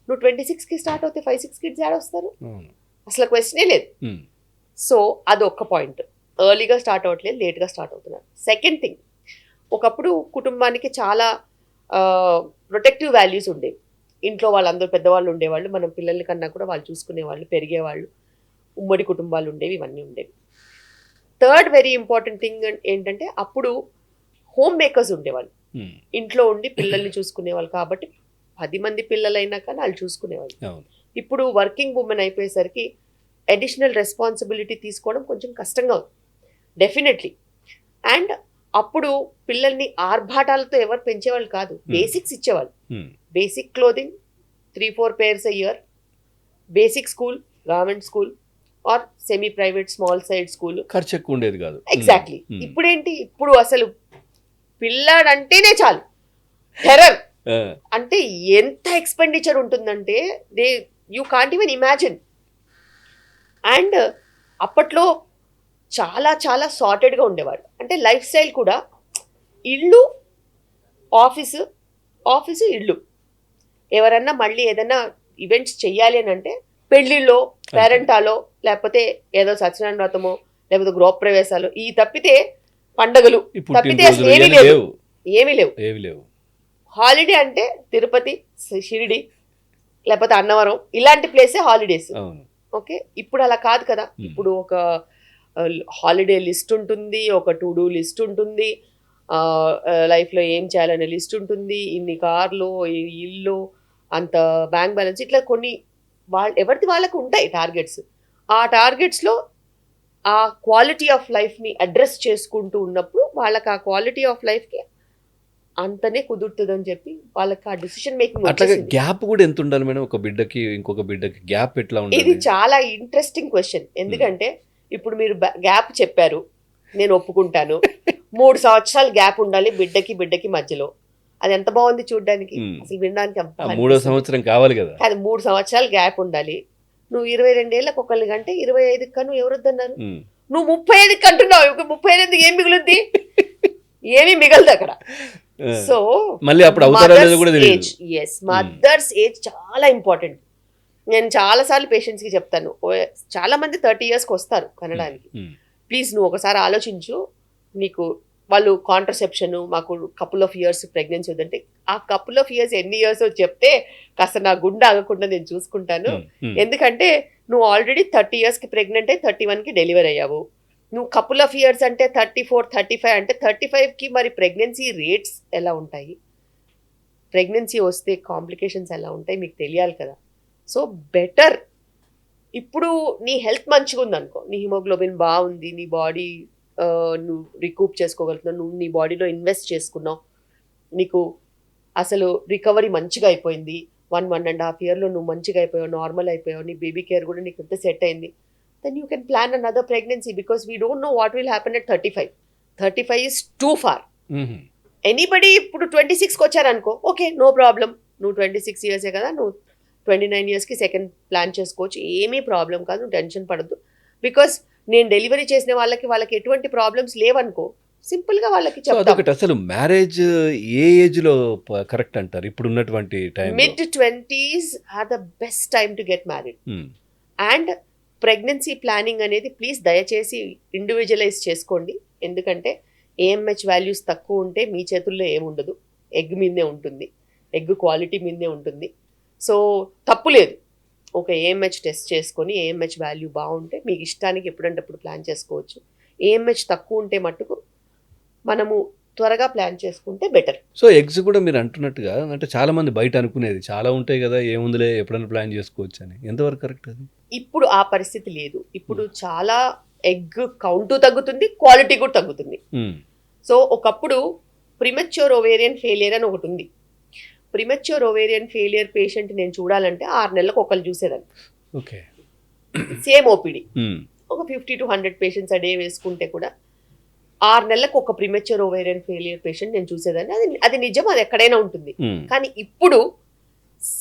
నువ్వు 26కి స్టార్ట్ అవుతే 5-6 కిడ్స్ యాడ్ వస్తారు, అసలు క్వశ్చనే లేదు. సో అదొక్క పాయింట్, ఎర్లీగా స్టార్ట్ అవ్వట్లేదు, లేట్గా స్టార్ట్ అవుతున్నారు. సెకండ్ థింగ్, ఒకప్పుడు కుటుంబానికి చాలా ప్రొటెక్టివ్ వాల్యూస్ ఉండేవి. ఇంట్లో వాళ్ళందరూ పెద్దవాళ్ళు ఉండేవాళ్ళు, మనం పిల్లల కన్నా కూడా వాళ్ళు చూసుకునేవాళ్ళు, పెరిగేవాళ్ళు, ఉమ్మడి కుటుంబాలు ఉండేవి, ఇవన్నీ ఉండేవి. థర్డ్ వెరీ ఇంపార్టెంట్ థింగ్ ఏంటంటే అప్పుడు హోమ్ మేకర్స్ ఉండేవాళ్ళు, ఇంట్లో ఉండి పిల్లల్ని చూసుకునేవాళ్ళు. కాబట్టి 10 మంది పిల్లలైనా కానీ వాళ్ళు చూసుకునేవాళ్ళు. ఇప్పుడు వర్కింగ్ ఉమెన్ అయిపోయేసరికి అడిషనల్ రెస్పాన్సిబిలిటీ తీసుకోవడం కొంచెం కష్టంగా ఉంది డెఫినెట్లీ. అండ్ అప్పుడు పిల్లల్ని ఆర్భాటాలతో ఎవరు పెంచేవాళ్ళు కాదు, బేసిక్స్ ఇచ్చేవాళ్ళు. Basic clothing 3-4 pairs a year, basic school, government school or semi private small side school, ఖర్చు ఎక్కువ ఉండేది కాదు. ఎగ్జాక్ట్లీ. ఇప్పుడేంటి, ఇప్పుడు అసలు పిల్లాడంటేనే చాలు టెర్రర్. అంటే ఎంత ఎక్స్పెండిచర్ ఉంటుందంటే you can't even imagine. And అప్పట్లో చాలా చాలా సార్టెడ్గా ఉండేవాడు. అంటే లైఫ్ స్టైల్ కూడా ఇల్లు ఆఫీసు, ఆఫీసు ఇల్లు. ఎవరన్నా మళ్ళీ ఏదైనా ఈవెంట్స్ చెయ్యాలి అని అంటే పెళ్ళిళ్ళో, పేరెంటాలో, లేకపోతే ఏదో సత్యనారాయణ వ్రతమో, లేకపోతే గృహప్రవేశాలు, ఈ తప్పితే పండగలు తప్పితే అసలు ఏమీ లేవు. హాలిడే అంటే తిరుపతి, షిరిడి, లేకపోతే అన్నవరం, ఇలాంటి ప్లేసే హాలిడేస్. ఓకే, ఇప్పుడు అలా కాదు కదా. ఇప్పుడు ఒక హాలిడే లిస్ట్ ఉంటుంది, ఒక టు డూ లిస్ట్ ఉంటుంది, లైఫ్లో ఏం చేయాలనే లిస్ట్ ఉంటుంది, ఇన్ని కార్లు, ఇల్లు, అంత బ్యాంక్ బ్యాలెన్స్, ఇట్లా కొన్ని ఎవరిది వాళ్ళకు ఉంటాయి టార్గెట్స్. ఆ టార్గెట్స్లో ఆ క్వాలిటీ ఆఫ్ లైఫ్ని అడ్రస్ చేసుకుంటూ ఉన్నప్పుడు వాళ్ళకి ఆ క్వాలిటీ ఆఫ్ లైఫ్కి అంతనే కుదురుతుందని చెప్పి వాళ్ళకి ఆ డిసిషన్ మేకింగ్. అట్లాగే గ్యాప్ కూడా ఎంత ఉండాలి మేడం ఒక బిడ్డకి ఇంకొక బిడ్డకి గ్యాప్ ఎట్లా ఉండాలి? ఇది చాలా ఇంట్రెస్టింగ్ క్వశ్చన్. ఎందుకంటే ఇప్పుడు మీరు గ్యాప్ చెప్పారు, నేను ఒప్పుకుంటాను. 3 సంవత్సరాలు గ్యాప్ ఉండాలి బిడ్డకి మధ్యలో. అది ఎంత బాగుంది చూడ్డానికి, అసలు వినడానికి మూడో సంవత్సరం కావాలి కదా. అది 3 సంవత్సరాలు గ్యాప్ ఉండాలి. నువ్వు 22 ఏళ్ళకి ఒకళ్ళని కంటే 25 కను ఎవరొద్దన్నారు? నువ్వు 35 కంటున్నావు. 35 ఏం మిగులుద్ది? ఏమీ మిగలదు అక్కడ. సో మళ్ళీ అప్పుడు మదర్స్ ఏజ్ చాలా ఇంపార్టెంట్. నేను చాలాసార్లు పేషెంట్స్కి చెప్తాను, చాలా మంది 30 yearsకి వస్తారు కనడానికి. ప్లీజ్ నువ్వు ఒకసారి ఆలోచించు, నీకు వాళ్ళు కాంట్రసెప్షన్ మాకు కపుల్ ఆఫ్ ఇయర్స్ ప్రెగ్నెన్సీ వద్దంటే, ఆ కపుల్ ఆఫ్ ఇయర్స్ ఎన్ని ఇయర్స్ చెప్తే కాస్త నా గుండె ఆగకుండా నేను చూసుకుంటాను. ఎందుకంటే నువ్వు ఆల్రెడీ 30 yearsకి ప్రెగ్నెంట్ అయ్యి 31కి డెలివరీ అయ్యావు. నువ్వు కపుల్ ఆఫ్ ఇయర్స్ అంటే 34, 35 అంటే 35కి మరి ప్రెగ్నెన్సీ రేట్స్ ఎలా ఉంటాయి, ప్రెగ్నెన్సీ వస్తే కాంప్లికేషన్స్ ఎలా ఉంటాయి మీకు తెలియాలి కదా. సో బెటర్ ఇప్పుడు నీ హెల్త్ మంచిగా ఉంది అనుకో, నీ హిమోగ్లోబిన్ బాగుంది, నీ బాడీ నువ్వు రికూప్ చేసుకోగలుగుతున్నావు, నువ్వు నీ బాడీలో ఇన్వెస్ట్ చేసుకున్నావు, నీకు అసలు రికవరీ మంచిగా అయిపోయింది, 1.5 yearలో నువ్వు మంచిగా అయిపోయావు, నార్మల్ అయిపోయావు, నీ బేబీ కేర్ కూడా నీకు ఎంత సెట్ అయింది, then you can plan another pregnancy because we don't know what will happen at 35. 35 is too far. Anybody ఇప్పుడు 26కి వచ్చారనుకో, ఓకే నో ప్రాబ్లం, నువ్వు 26 yearsే కదా, నువ్వు 29 yearsకి సెకండ్ ప్లాన్ చేసుకోవచ్చు, ఏమీ ప్రాబ్లం కాదు, నువ్వు టెన్షన్ పడద్దు. బికాస్ నేను డెలివరీ చేసిన వాళ్ళకి ఎటువంటి ప్రాబ్లమ్స్ లేవనుకో, సింపుల్గా వాళ్ళకి చెప్తాను. అసలు మ్యారేజ్ ఏ ఏజ్లో కరెక్ట్ అంటారు ఇప్పుడు ఉన్నటువంటి time? mid-20s are the best time to get married. And pregnancy planning అనేది ప్లీజ్ దయచేసి ఇండివిజువలైజ్ చేసుకోండి. ఎందుకంటే ఏఎంహెచ్ వాల్యూస్ తక్కువ ఉంటే మీ చేతుల్లో ఏముండదు, ఎగ్ మీదే ఉంటుంది, ఎగ్ క్వాలిటీ మీదే ఉంటుంది. సో తప్పు లేదు, ఒక ఏఎంహెచ్ టెస్ట్ చేసుకొని ఏఎంహెచ్ వాల్యూ బాగుంటే మీకు ఇష్టానికి ఎప్పుడంటే అప్పుడు ప్లాన్ చేసుకోవచ్చు. ఏఎంహెచ్ తక్కువ ఉంటే మట్టుకు మనము త్వరగా ప్లాన్ చేసుకుంటే బెటర్. సో ఎగ్స్ కూడా మీరు అంటున్నట్టుగా అంటే చాలా మంది బయట అనుకునేది చాలా ఉంటాయి కదా, ఏముందిలే ఎప్పుడైనా ప్లాన్ చేసుకోవచ్చు అని, ఎంతవరకు కరెక్ట్ అది? ఇప్పుడు ఆ పరిస్థితి లేదు. ఇప్పుడు చాలా ఎగ్ కౌంటు తగ్గుతుంది, క్వాలిటీ కూడా తగ్గుతుంది. సో ఒకప్పుడు ప్రిమెచ్యూర్ ఓవేరియన్ ఫెయిలియర్ అని ఒకటి ఉంది. ప్రిమెచ్యూర్ ఓవేరియన్ ఫెయిలియర్ పేషెంట్ నేను చూడాలంటే 6 నెలలకు ఒకళ్ళు చూసేదాన్ని. ఓకే, సేమ్ ఓపీడీ ఒక 50 to 100 పేషెంట్స్ అడే వేసుకుంటే కూడా 6 నెలలకు ఒక ప్రిమెచ్యూర్ ఓవేరియన్ ఫెయిలియర్ పేషెంట్ నేను చూసేదాన్ని. అది నిజం, అది ఎక్కడైనా ఉంటుంది. కానీ ఇప్పుడు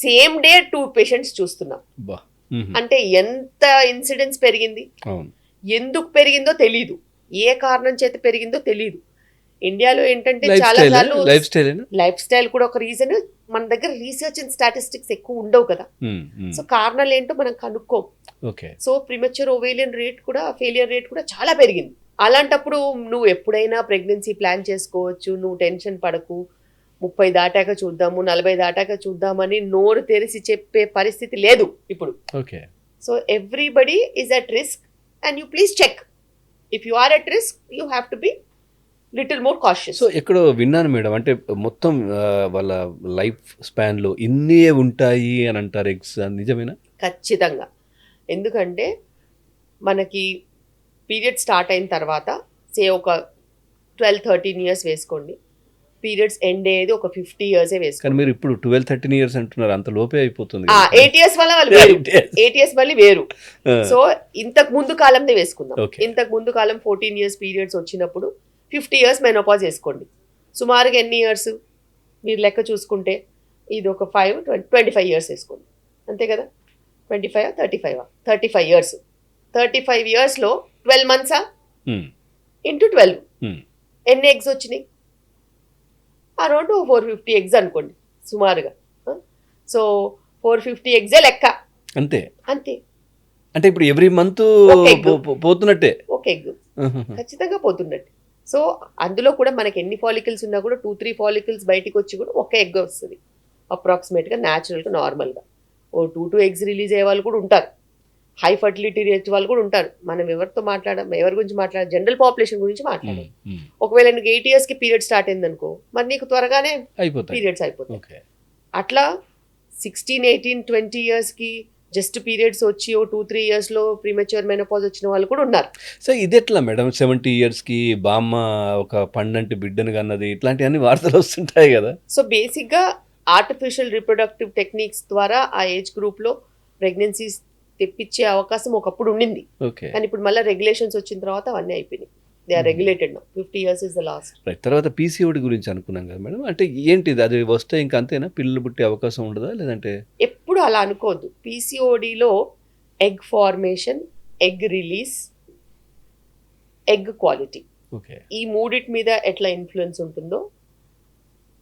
సేమ్ డే 2 పేషెంట్స్ చూస్తున్నాం. అంటే ఎంత ఇన్సిడెన్స్ పెరిగింది, ఎందుకు పెరిగిందో తెలీదు, ఏ కారణం చేత పెరిగిందో తెలీదు. ఇండియాలో ఏంటంటే చాలా సార్లు లైఫ్ స్టైల్ కూడా ఒక రీజన్. మన దగ్గర రీసెర్చ్ అండ్ స్టాటిస్టిక్స్ ఎక్కువ ఉండవు కదా, సో కారణాలు ఏంటో మనం కనుక్కోం. సో ప్రిమెచ్యూర్ ఓవేరియన్ రేట్ కూడా, ఫెయిలియర్ రేట్ కూడా చాలా పెరిగింది. అలాంటప్పుడు నువ్వు ఎప్పుడైనా ప్రెగ్నెన్సీ ప్లాన్ చేసుకోవచ్చు, నువ్వు టెన్షన్ పడకు, 30 దాటాక చూద్దాము, 40 దాటాక చూద్దామని నోరు తెరిచి చెప్పే పరిస్థితి లేదు ఇప్పుడు. So everybody is at risk and you please check. If you are at risk you have to be little more cautious. So ఎక్కడో విన్నాను మేడం, అంటే మొత్తం వాళ్ళ లైఫ్ స్పాన్లో ఇన్ని ఉంటాయి అని అంటారు ఎగ్స్, నిజమేనా? ఖచ్చితంగా. ఎందుకంటే మనకి పీరియడ్ స్టార్ట్ అయిన తర్వాత సే ఒక 12-13 years వేసుకోండి, పీరియడ్స్ ఎండ్ అయ్యేది ఒక 50 years వేసుకోండి. కానీ మీరు ఇప్పుడు 12-13 years అంటున్నారు, అంత లోపే అయిపోతుంది. 8 years వల్ల వాళ్ళు వేరు, 8 years మళ్ళీ వేరు. సో ఇంతకు ముందు కాలందే వేసుకుందాం. ఇంతకు ముందు కాలం 14 years పీరియడ్స్ వచ్చినప్పుడు 50 years మెనోపాజ్ వేసుకోండి. సుమారుగా ఎన్ని ఇయర్స్ మీరు లెక్క చూసుకుంటే ఇది ఒక 25 years వేసుకోండి, అంతే కదా. 25 35 years. 35 yearsలో 12 months ఇంటూ 12 ఎన్ని ఎగ్స్ వచ్చినాయి? అరౌండ్ 450 eggs అనుకోండి సుమారుగా. సో 450 eggs లెక్క, అంతే. అంటే ఇప్పుడు ఎవ్రీ మంత్ పోతున్నట్టే ఒక ఎగ్ ఖచ్చితంగా పోతున్నట్టే. సో అందులో కూడా మనకి ఎన్ని ఫాలికల్స్ ఉన్నా కూడా 2-3 ఫాలికల్స్ బయటికి వచ్చి కూడా ఒక ఎగ్ వస్తుంది అప్రాక్సిమేట్గా, న్యాచురల్గా, నార్మల్గా. 2 eggs రిలీజ్ అయ్యే వాళ్ళు కూడా ఉంటారు, హై ఫర్టిలిటీ రేట్ వాళ్ళు కూడా ఉంటారు. మనం ఎవరి గురించి మాట్లాడాలి, జనరల్ పాపులేషన్ గురించి మాట్లాడాలి. ఒకవేళ నీకు 8 yearsకి పీరియడ్ స్టార్ట్ అయింది అనుకో, మరి నీకు త్వరగానే పీరియడ్స్ అయిపోతాయి. అట్లా 16, 18, 20 yearsకి జస్ట్ పీరియడ్స్ వచ్చి 2-3 yearsలో ప్రీమెచ్యూర్ మెనోపాజ్ వచ్చిన వాళ్ళు కూడా ఉన్నారు. సో ఇది ఎట్లా మేడం, 70 yearsకి బామ్మ ఒక పండంటి బిడ్డను కన్నది, ఇట్లాంటివన్నీ వార్తలు వస్తుంటాయి కదా. సో బేసిక్గా ఆర్టిఫిషియల్ రిప్రొడక్టివ్ టెక్నిక్స్ ద్వారా ఆ ఏజ్ గ్రూప్లో ప్రెగ్నెన్సీస్ తెప్పించే అవకాశం ఒకప్పుడు ఉండింది, ఓకే. కానీ ఇప్పుడు మళ్ళీ రెగ్యులేషన్స్ వచ్చిన తర్వాత అవన్నీ అయిపోయినాయి. They are regulated now. 50 years is the last. Right. తర్వాత పీసీఓడి గురించి అనుకున్నాం కదా మేడం. అంటే ఏంటిది? అది వస్తే ఇంక అంతేనా? పిల్లలు పుట్టే అవకాశం ఉండదా? లేదంటే ఎప్పుడు అలా అనుకోవద్దు. పీసీఓడిలో egg formation, egg release, egg quality, okay. ఈ మూడిటి మీద ఎట్లా ఇన్ఫ్లుయెన్స్ ఉంటుందో,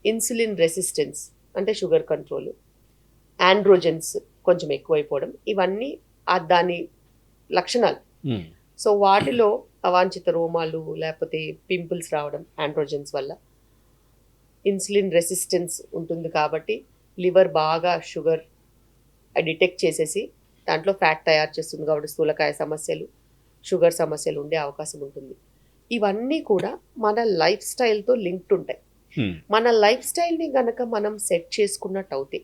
ఇన్సులిన్ రెసిస్టెన్స్ అంటే షుగర్ కంట్రోల్, ఆండ్రోజెన్స్ కొంచెం ఎక్కువైపోవడం, ఇవన్నీ దాని లక్షణాలు. హ్మ్. సో వాటిలో అవాంఛిత రోమాలు లేకపోతే పింపుల్స్ రావడం ఆండ్రోజెన్స్ వల్ల, ఇన్సులిన్ రెసిస్టెన్స్ ఉంటుంది కాబట్టి లివర్ బాగా షుగర్ డిటెక్ట్ చేసేసి దాంట్లో ఫ్యాట్ తయారు చేస్తుంది కాబట్టి స్థూలకాయ సమస్యలు, షుగర్ సమస్యలు ఉండే అవకాశం ఉంటుంది. ఇవన్నీ కూడా మన లైఫ్ స్టైల్తో లింక్డ్ ఉంటాయి. హ్మ్. మన లైఫ్ స్టైల్ని గనక మనం సెట్ చేసుకున్నట్టు అవుతే,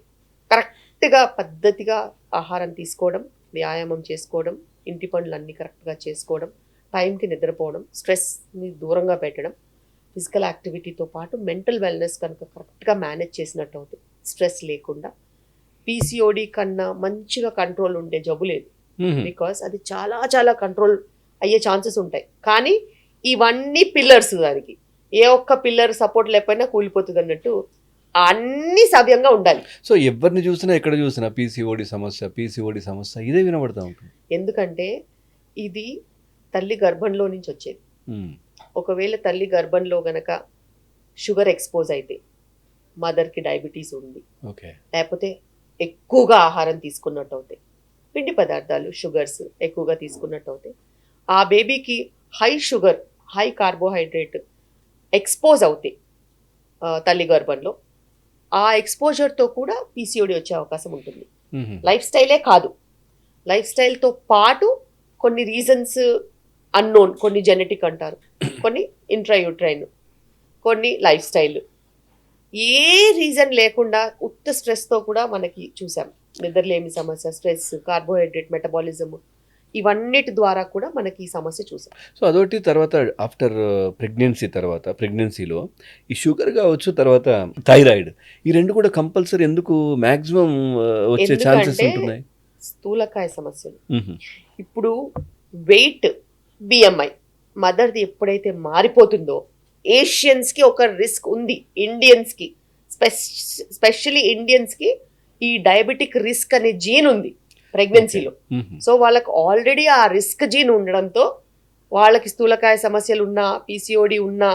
కరెక్ట్గా పద్ధతిగా ఆహారం తీసుకోవడం, వ్యాయామం చేసుకోవడం, ఇంటి పనులన్నీ కరెక్ట్గా చేసుకోవడం, టైంకి నిద్రపోవడం, స్ట్రెస్ని దూరంగా పెట్టడం, ఫిజికల్ యాక్టివిటీతో పాటు మెంటల్ వెల్నెస్ కనుక కరెక్ట్గా మేనేజ్ చేసినట్టు అవుతుంది, స్ట్రెస్ లేకుండా పీసీఓడి కన్నా మంచిగా కంట్రోల్ ఉండే జబ్బు లేదు. మ్మ్. బికాస్ అది చాలా చాలా కంట్రోల్ అయ్యే ఛాన్సెస్ ఉంటాయి. కానీ ఇవన్నీ పిల్లర్స్, దానికి ఏ ఒక్క పిల్లర్ సపోర్ట్ లేకపోయినా కూలిపోతుంది అన్నట్టు అన్ని సవ్యంగా ఉండాలి. సో ఎవరిని చూసినా ఎక్కడ చూసినా పీసీఓడి సమస్య ఇదే వినబడతా ఉంటుంది. ఎందుకంటే ఇది తల్లి గర్భంలో నుంచి వచ్చేది. మ్మ్. ఒకవేళ తల్లి గర్భంలో గనక షుగర్ ఎక్స్పోజ్ అయితే, మదర్కి డయాబెటీస్ ఉంది, ఓకే. లేకపోతే ఎక్కువగా ఆహారం తీసుకున్నట్టు అవుతాయి, పిండి పదార్థాలు షుగర్స్ ఎక్కువగా తీసుకున్నట్టు అవుతాయి, ఆ బేబీకి high sugar high carbohydrate expose అవుతాయి తల్లి గర్భంలో, ఆ ఎక్స్పోజర్తో కూడా పీసీఓడి వచ్చే అవకాశం ఉంటుంది. మ్మ్. లైఫ్ స్టైలే కాదు, లైఫ్ స్టైల్తో పాటు కొన్ని రీజన్స్ అన్నోన్, కొన్ని జెనెటిక్ అంటారు, కొన్ని ఇంట్రాయూట్రైన్, కొన్ని లైఫ్ స్టైల్, ఏ రీజన్ లేకుండా ఉత్త స్ట్రెస్తో కూడా మనకి చూసాం. నిద్రలేమి సమస్య, స్ట్రెస్, కార్బోహైడ్రేట్ మెటబాలిజం, ఇవన్నిటి ద్వారా కూడా మనకి ఈ సమస్య చూసాం. సో అదొకటి. తర్వాత ఆఫ్టర్ ప్రెగ్నెన్సీలో ఈ షుగర్ కావచ్చు, తర్వాత థైరాయిడ్, ఈ రెండు కూడా కంపల్సరీ ఎందుకు మ్యాక్సిమం వచ్చే ఛాన్సెస్ ఎందుకంటే ఉంటున్నాయి? స్థూలకాయ సమస్యలు. మ్మ్. ఇప్పుడు వెయిట్, బిఎంఐ మదర్ది ఎప్పుడైతే మారిపోతుందో, ఏషియన్స్కి ఒక రిస్క్ ఉంది, ఇండియన్స్కి స్పెషల్లీ ఇండియన్స్కి ఈ డయాబెటిక్ రిస్క్ అనే జీన్ ఉంది ప్రెగ్నెన్సీలో. మ్మ్. సో వాళ్ళకి ఆల్రెడీ ఆ రిస్క్ జీన్ ఉండడంతో వాళ్ళకి స్థూలకాయ సమస్యలు ఉన్నా, పీసీఓడి ఉన్నా,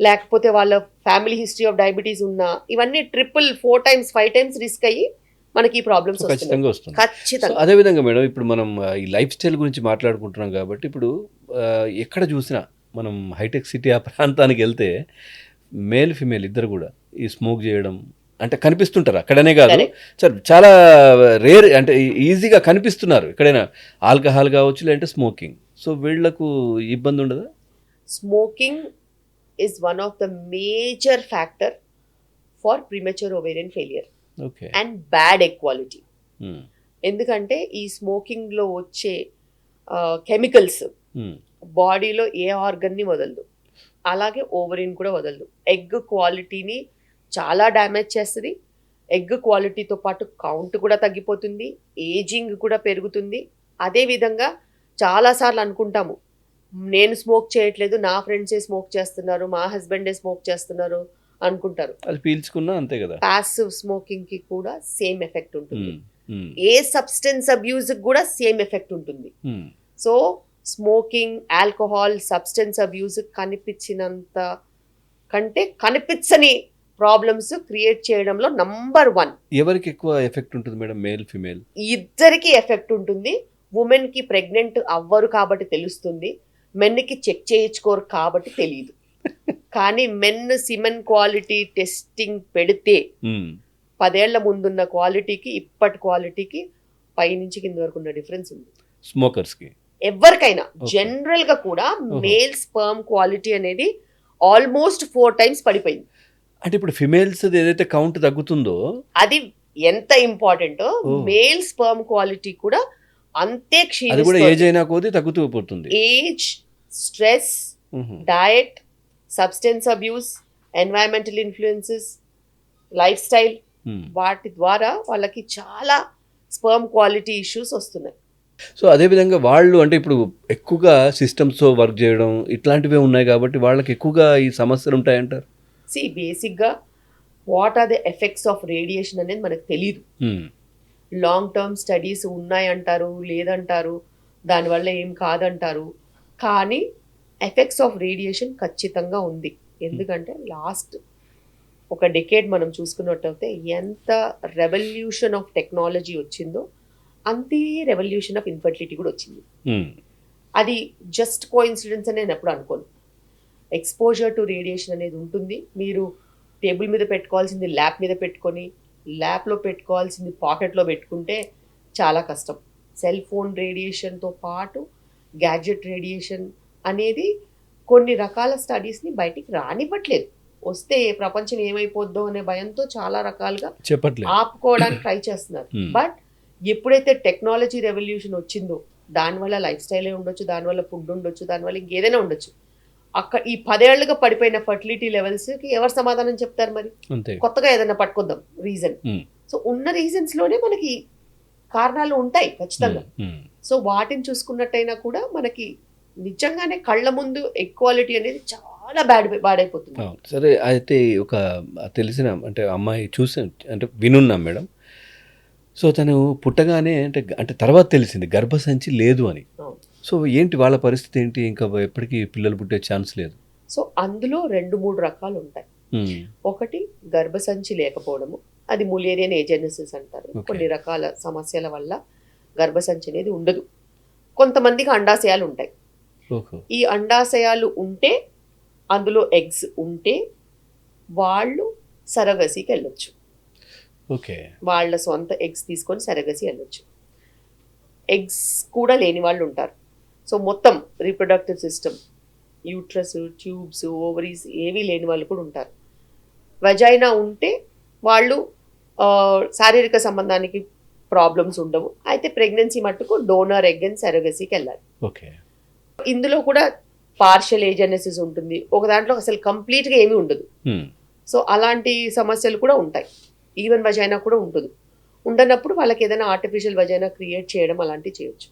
లేకపోతే వాళ్ళ ఫ్యామిలీ హిస్టరీ ఆఫ్ డయాబెటీస్ ఉన్నా, ఇవన్నీ 4 times 5 times రిస్క్ అయ్యి మనకి ఈ ప్రాబ్లమ్స్ వస్తున్నాయి. ఖచ్చితంగా వస్తుంది. సో ఖచ్చితంగా. అదేవిధంగా మేడం, ఇప్పుడు మనం ఈ లైఫ్ స్టైల్ గురించి మాట్లాడుకుంటున్నాం కాబట్టి, ఇప్పుడు ఎక్కడ చూసినా మనం హైటెక్ సిటీ ఆ ప్రాంతానికి వెళ్తే మేల్ ఫిమేల్ ఇద్దరు కూడా ఈ స్మోక్ చేయడం అంటే కనిపిస్తుంటారు. అక్కడనే కాదు Correct. సార్, చాలా రేర్ అంటే ఈజీగా కనిపిస్తున్నారు ఎక్కడైనా, ఆల్కహాల్ కావచ్చు లేదంటే స్మోకింగ్. సో వీళ్లకు ఇబ్బంది ఉండదా? Smoking is one of the major factor for premature ovarian failure okay. And bad egg quality. మ్మ్. ఎందుకంటే ఈ స్మోకింగ్లో వచ్చే కెమికల్స్ బాడీలో ఏ ఆర్గన్ని వదలదు, అలాగే ఓవరీన్ కూడా వదలదు. ఎగ్ క్వాలిటీని చాలా డ్యామేజ్ చేస్తుంది. ఎగ్ క్వాలిటీతో పాటు కౌంట్ కూడా తగ్గిపోతుంది, ఏజింగ్ కూడా పెరుగుతుంది. అదేవిధంగా చాలాసార్లు అనుకుంటాము, నేను స్మోక్ చేయట్లేదు, నా ఫ్రెండ్సే స్మోక్ చేస్తున్నారు, మా హస్బెండే స్మోక్ చేస్తున్నారు అనుకుంటారు. అది పీల్చుకున్నా అంతే కదా. ప్యాసివ్ స్మోకింగ్కి కూడా సేమ్ ఎఫెక్ట్ ఉంటుంది. మ్మ్. మ్మ్. ఏ సబ్స్టెన్స్ అబ్యూస్కి కూడా సేమ్ ఎఫెక్ట్ ఉంటుంది. మ్మ్. So smoking, alcohol, substance abuse కనిపించినంత కంటే కనిపించని ప్రాబ్లమ్స్ క్రియేట్ చేయడంలో నంబర్ 1. ఎవరికి ఎక్కువ ఎఫెక్ట్ ఉంటుంది మేడం, మేల్ ఫిమేల్? ఇద్దరికి ఎఫెక్ట్ ఉంటుంది. ఉమెన్కి ప్రెగ్నెంట్ అవ్వరు కాబట్టి తెలుస్తుంది, మెన్కి చెక్ చేయించుకోరు కాబట్టి తెలియదు. కానీ మెన్ సిమెన్ క్వాలిటీ టెస్టింగ్ పెడితే 10 ఏళ్ల ముందున్న క్వాలిటీకి ఇప్పటి క్వాలిటీకి పైనుంచి కింద వరకు ఉన్న డిఫరెన్స్ ఉంది స్మోకర్స్కి. ఎవరికైనా Okay. జనరల్ గా కూడా మేల్ స్పర్మ్ క్వాలిటీ అనేది ఆల్మోస్ట్ 4 times పడిపోయింది. అంటే ఇప్పుడు ఫిమేల్స్ ఏదైతే కౌంట్ తగ్గుతుందో, అది ఎంత ఇంపార్టెంట్, మేల్ స్పర్మ్ క్వాలిటీ కూడా అంతే అది కూడా క్షీణిస్తుంది. ఏజ్ అయినా కొద్దీ తగ్గుతూ పోతుంది. Age, stress, diet, substance abuse, environmental influences, life style, వాటి ద్వారా వాళ్ళకి చాలా స్పర్మ్ క్వాలిటీ ఇష్యూస్ వస్తున్నాయి. సో అదేవిధంగా వాళ్ళు అంటే ఇప్పుడు ఎక్కువగా సిస్టమ్స్‌తో వర్క్ చేయడం ఇట్లాంటివే ఉన్నాయి కాబట్టి వాళ్ళకి ఎక్కువగా ఈ సమస్యలు ఉంటాయంటారు? బేసిక్గా what are the effects of radiation అనేది మనకు తెలియదు. హ్మ్. లాంగ్ టర్మ్ స్టడీస్ ఉన్నాయంటారు, లేదంటారు, దానివల్ల ఏం కాదంటారు. కానీ ఎఫెక్ట్స్ ఆఫ్ రేడియేషన్ ఖచ్చితంగా ఉంది. ఎందుకంటే లాస్ట్ ఒక డెకేడ్ మనం చూసుకున్నట్టయితే ఎంత రెవల్యూషన్ ఆఫ్ టెక్నాలజీ వచ్చిందో అంతే రెవల్యూషన్ ఆఫ్ ఇన్ఫర్టిలిటీ కూడా వచ్చింది. హ్మ్. అది జస్ట్ కోఇన్సిడెన్స్ అని నేను ఎప్పుడు అనుకోను. ఎక్స్పోజర్ టు రేడియేషన్ అనేది ఉంటుంది. మీరు టేబుల్ మీద పెట్టుకోవాల్సింది ల్యాప్ మీద పెట్టుకొని, ల్యాప్లో పెట్టుకోవాల్సింది పాకెట్లో పెట్టుకుంటే చాలా కష్టం. సెల్ ఫోన్ రేడియేషన్తో పాటు గ్యాడ్జెట్ రేడియేషన్ అనేది కొన్ని రకాల స్టడీస్ని బయటికి రానివ్వట్లేదు. వస్తే ప్రపంచం ఏమైపోద్దో అనే భయంతో చాలా రకాలుగా చెప్పట్లేదు. ఆపుకోవడానికి ట్రై చేస్తున్నారు. Hmm. బట్ ఎప్పుడైతే టెక్నాలజీ రెవల్యూషన్ వచ్చిందో దానివల్ల లైఫ్ స్టైలే ఉండొచ్చు, దానివల్ల ఫుడ్ ఉండొచ్చు, దానివల్ల ఇంకేదైనా ఉండొచ్చు. అక్కడ ఈ 10 ఏళ్లుగా పడిపోయిన ఫర్టిలిటీ లెవెల్స్కి ఎవరు సమాధానం చెప్తారు మరి? అంతే. కొత్తగా ఏదైనా పట్టుకుందాం రీజన్. Hmm. సో ఉన్న రీజన్స్లోనే మనకి కారణాలు ఉంటాయి ఖచ్చితంగా. Hmm. సో వాటిని చూసుకున్నట్టయినా కూడా మనకి నిజంగానే కళ్ళ ముందు ఈక్వాలిటీ అనేది చాలా బాడైపోతుంది. అవును. సరే అయితే ఒక తెలిసిన అంటే అమ్మాయి చూసాం అంటే వినున్నాం మేడం. సో తను పుట్టగానే అంటే తర్వాత తెలిసింది గర్భసంచి లేదు అని. అవును. సో ఏంటి వాళ్ళ పరిస్థితి ఏంటి? ఇంకా ఎప్పటికీ పిల్లలు పుట్టే ఛాన్స్ లేదు. సో అందులో 2-3 రకాలు ఉంటాయి. హ్మ్. ఒకటి గర్భసంచి లేకపోవడము, అది ములేరియన్ ఏజెనసిస్ అంటారు. Okay. కొన్ని రకాల సమస్యల వల్ల గర్భసంచి అనేది ఉండదు. కొంతమందికి అండాశయాలు ఉంటాయి. ఓహో. ఈ అండాశయాలు ఉంటే, అందులో ఎగ్స్ ఉంటే వాళ్ళు సరగసికి వెళ్ళొచ్చు. ఓకే. వాళ్ళ సొంత ఎగ్స్ తీసుకొని సరగసి వెళ్ళొచ్చు. ఎగ్స్ కూడా లేని వాళ్ళు ఉంటారు. సో మొత్తం reproductive system, uterus, tubes, ovaries ఏవీ లేని వాళ్ళు కూడా ఉంటారు. వజైనా ఉంటే వాళ్ళు శారీరక సంబంధానికి ప్రాబ్లమ్స్ ఉండవు. అయితే ప్రెగ్నెన్సీ మట్టుకు డోనర్ ఎగ్ అండ్ సరగసికి వెళ్ళాలి. ఓకే. ఇందులో కూడా పార్షియల్ ఏజెనసిస్ ఉంటుంది. ఒక దాంట్లో అసలు కంప్లీట్గా ఏమీ ఉండదు. హ్మ్. సో అలాంటి సమస్యలు కూడా ఉంటాయి. ఈవెన్ వజైనా కూడా ఉంటుంది. ఉండనప్పుడు వాళ్ళకి ఏదైనా ఆర్టిఫిషియల్ వజైనా క్రియేట్ చేయడం అలాంటివి చేయొచ్చు.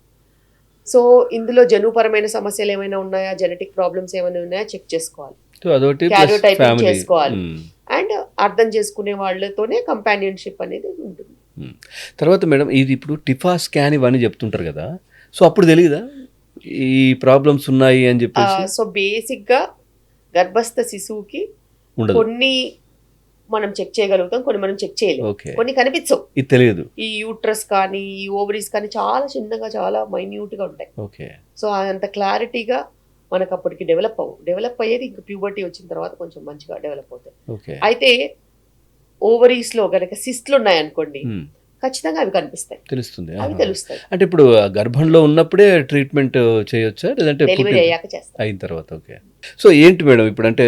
సో ఇందులో జన్యుపరమైన సమస్యలు ఏమైనా ఉన్నాయా, జెనెటిక్ ప్రాబ్లమ్స్ ఏమైనా ఉన్నాయా చెక్ చేసుకోవాలి. సో అదొకటి క్యారియోటైపింగ్ ఫ్యామిలీ చేసుకోవాలి. అండ్ అర్థం చేసుకునే వాళ్ళతోనే కంపానియన్షిప్ అనేది ఉంటుంది. తర్వాత మేడం ఇది ఇప్పుడు టిఫా స్కాన్ ఇవన్నీ చెప్తుంటారు కదా, సో అప్పుడు తెలియదా ఈ ప్రాబ్లమ్స్ ఉన్నాయి అని చెప్పేసి? సో బేసిక్గా గర్భస్థ శిశువుకి ఉండదు. కొన్ని మనం చెక్ చేయగలుగుతాం, కొన్ని మనం చెక్ చేయలేము. ఓకే. కొన్ని కనిపించవు. ఇది తెలియదు. ఈ యూట్రస్ కానీ ఈ ఓవరీస్ కానీ చాలా చిన్నగా, చాలా మైన్యూట్గా ఉంటాయి. ఓకే. సో అంత క్లారిటీగా మనకు అప్పటికి డెవలప్ అయ్యేది ఇంకా ప్యూబర్టీ వచ్చిన తర్వాత కొంచెం మంచిగా డెవలప్ అవుతాయి. ఓకే. అయితే ఓవరీస్లో గనక సిస్ట్లు ఉన్నాయనుకోండి, హ్మ్. ఖచ్చితంగా అవి కనిపిస్తాయి, తెలుస్తుంది. అవి ఆహా. తెలుస్తాయి. అంటే ఇప్పుడు గర్భంలో ఉన్నప్పుడే ట్రీట్మెంట్ చేయొచ్చా లేదంటే డెలివరీ అయ్యాక చేస్తాం. అయిన తర్వాత? ఓకే. సో ఏంటి మేడం ఇప్పుడు అంటే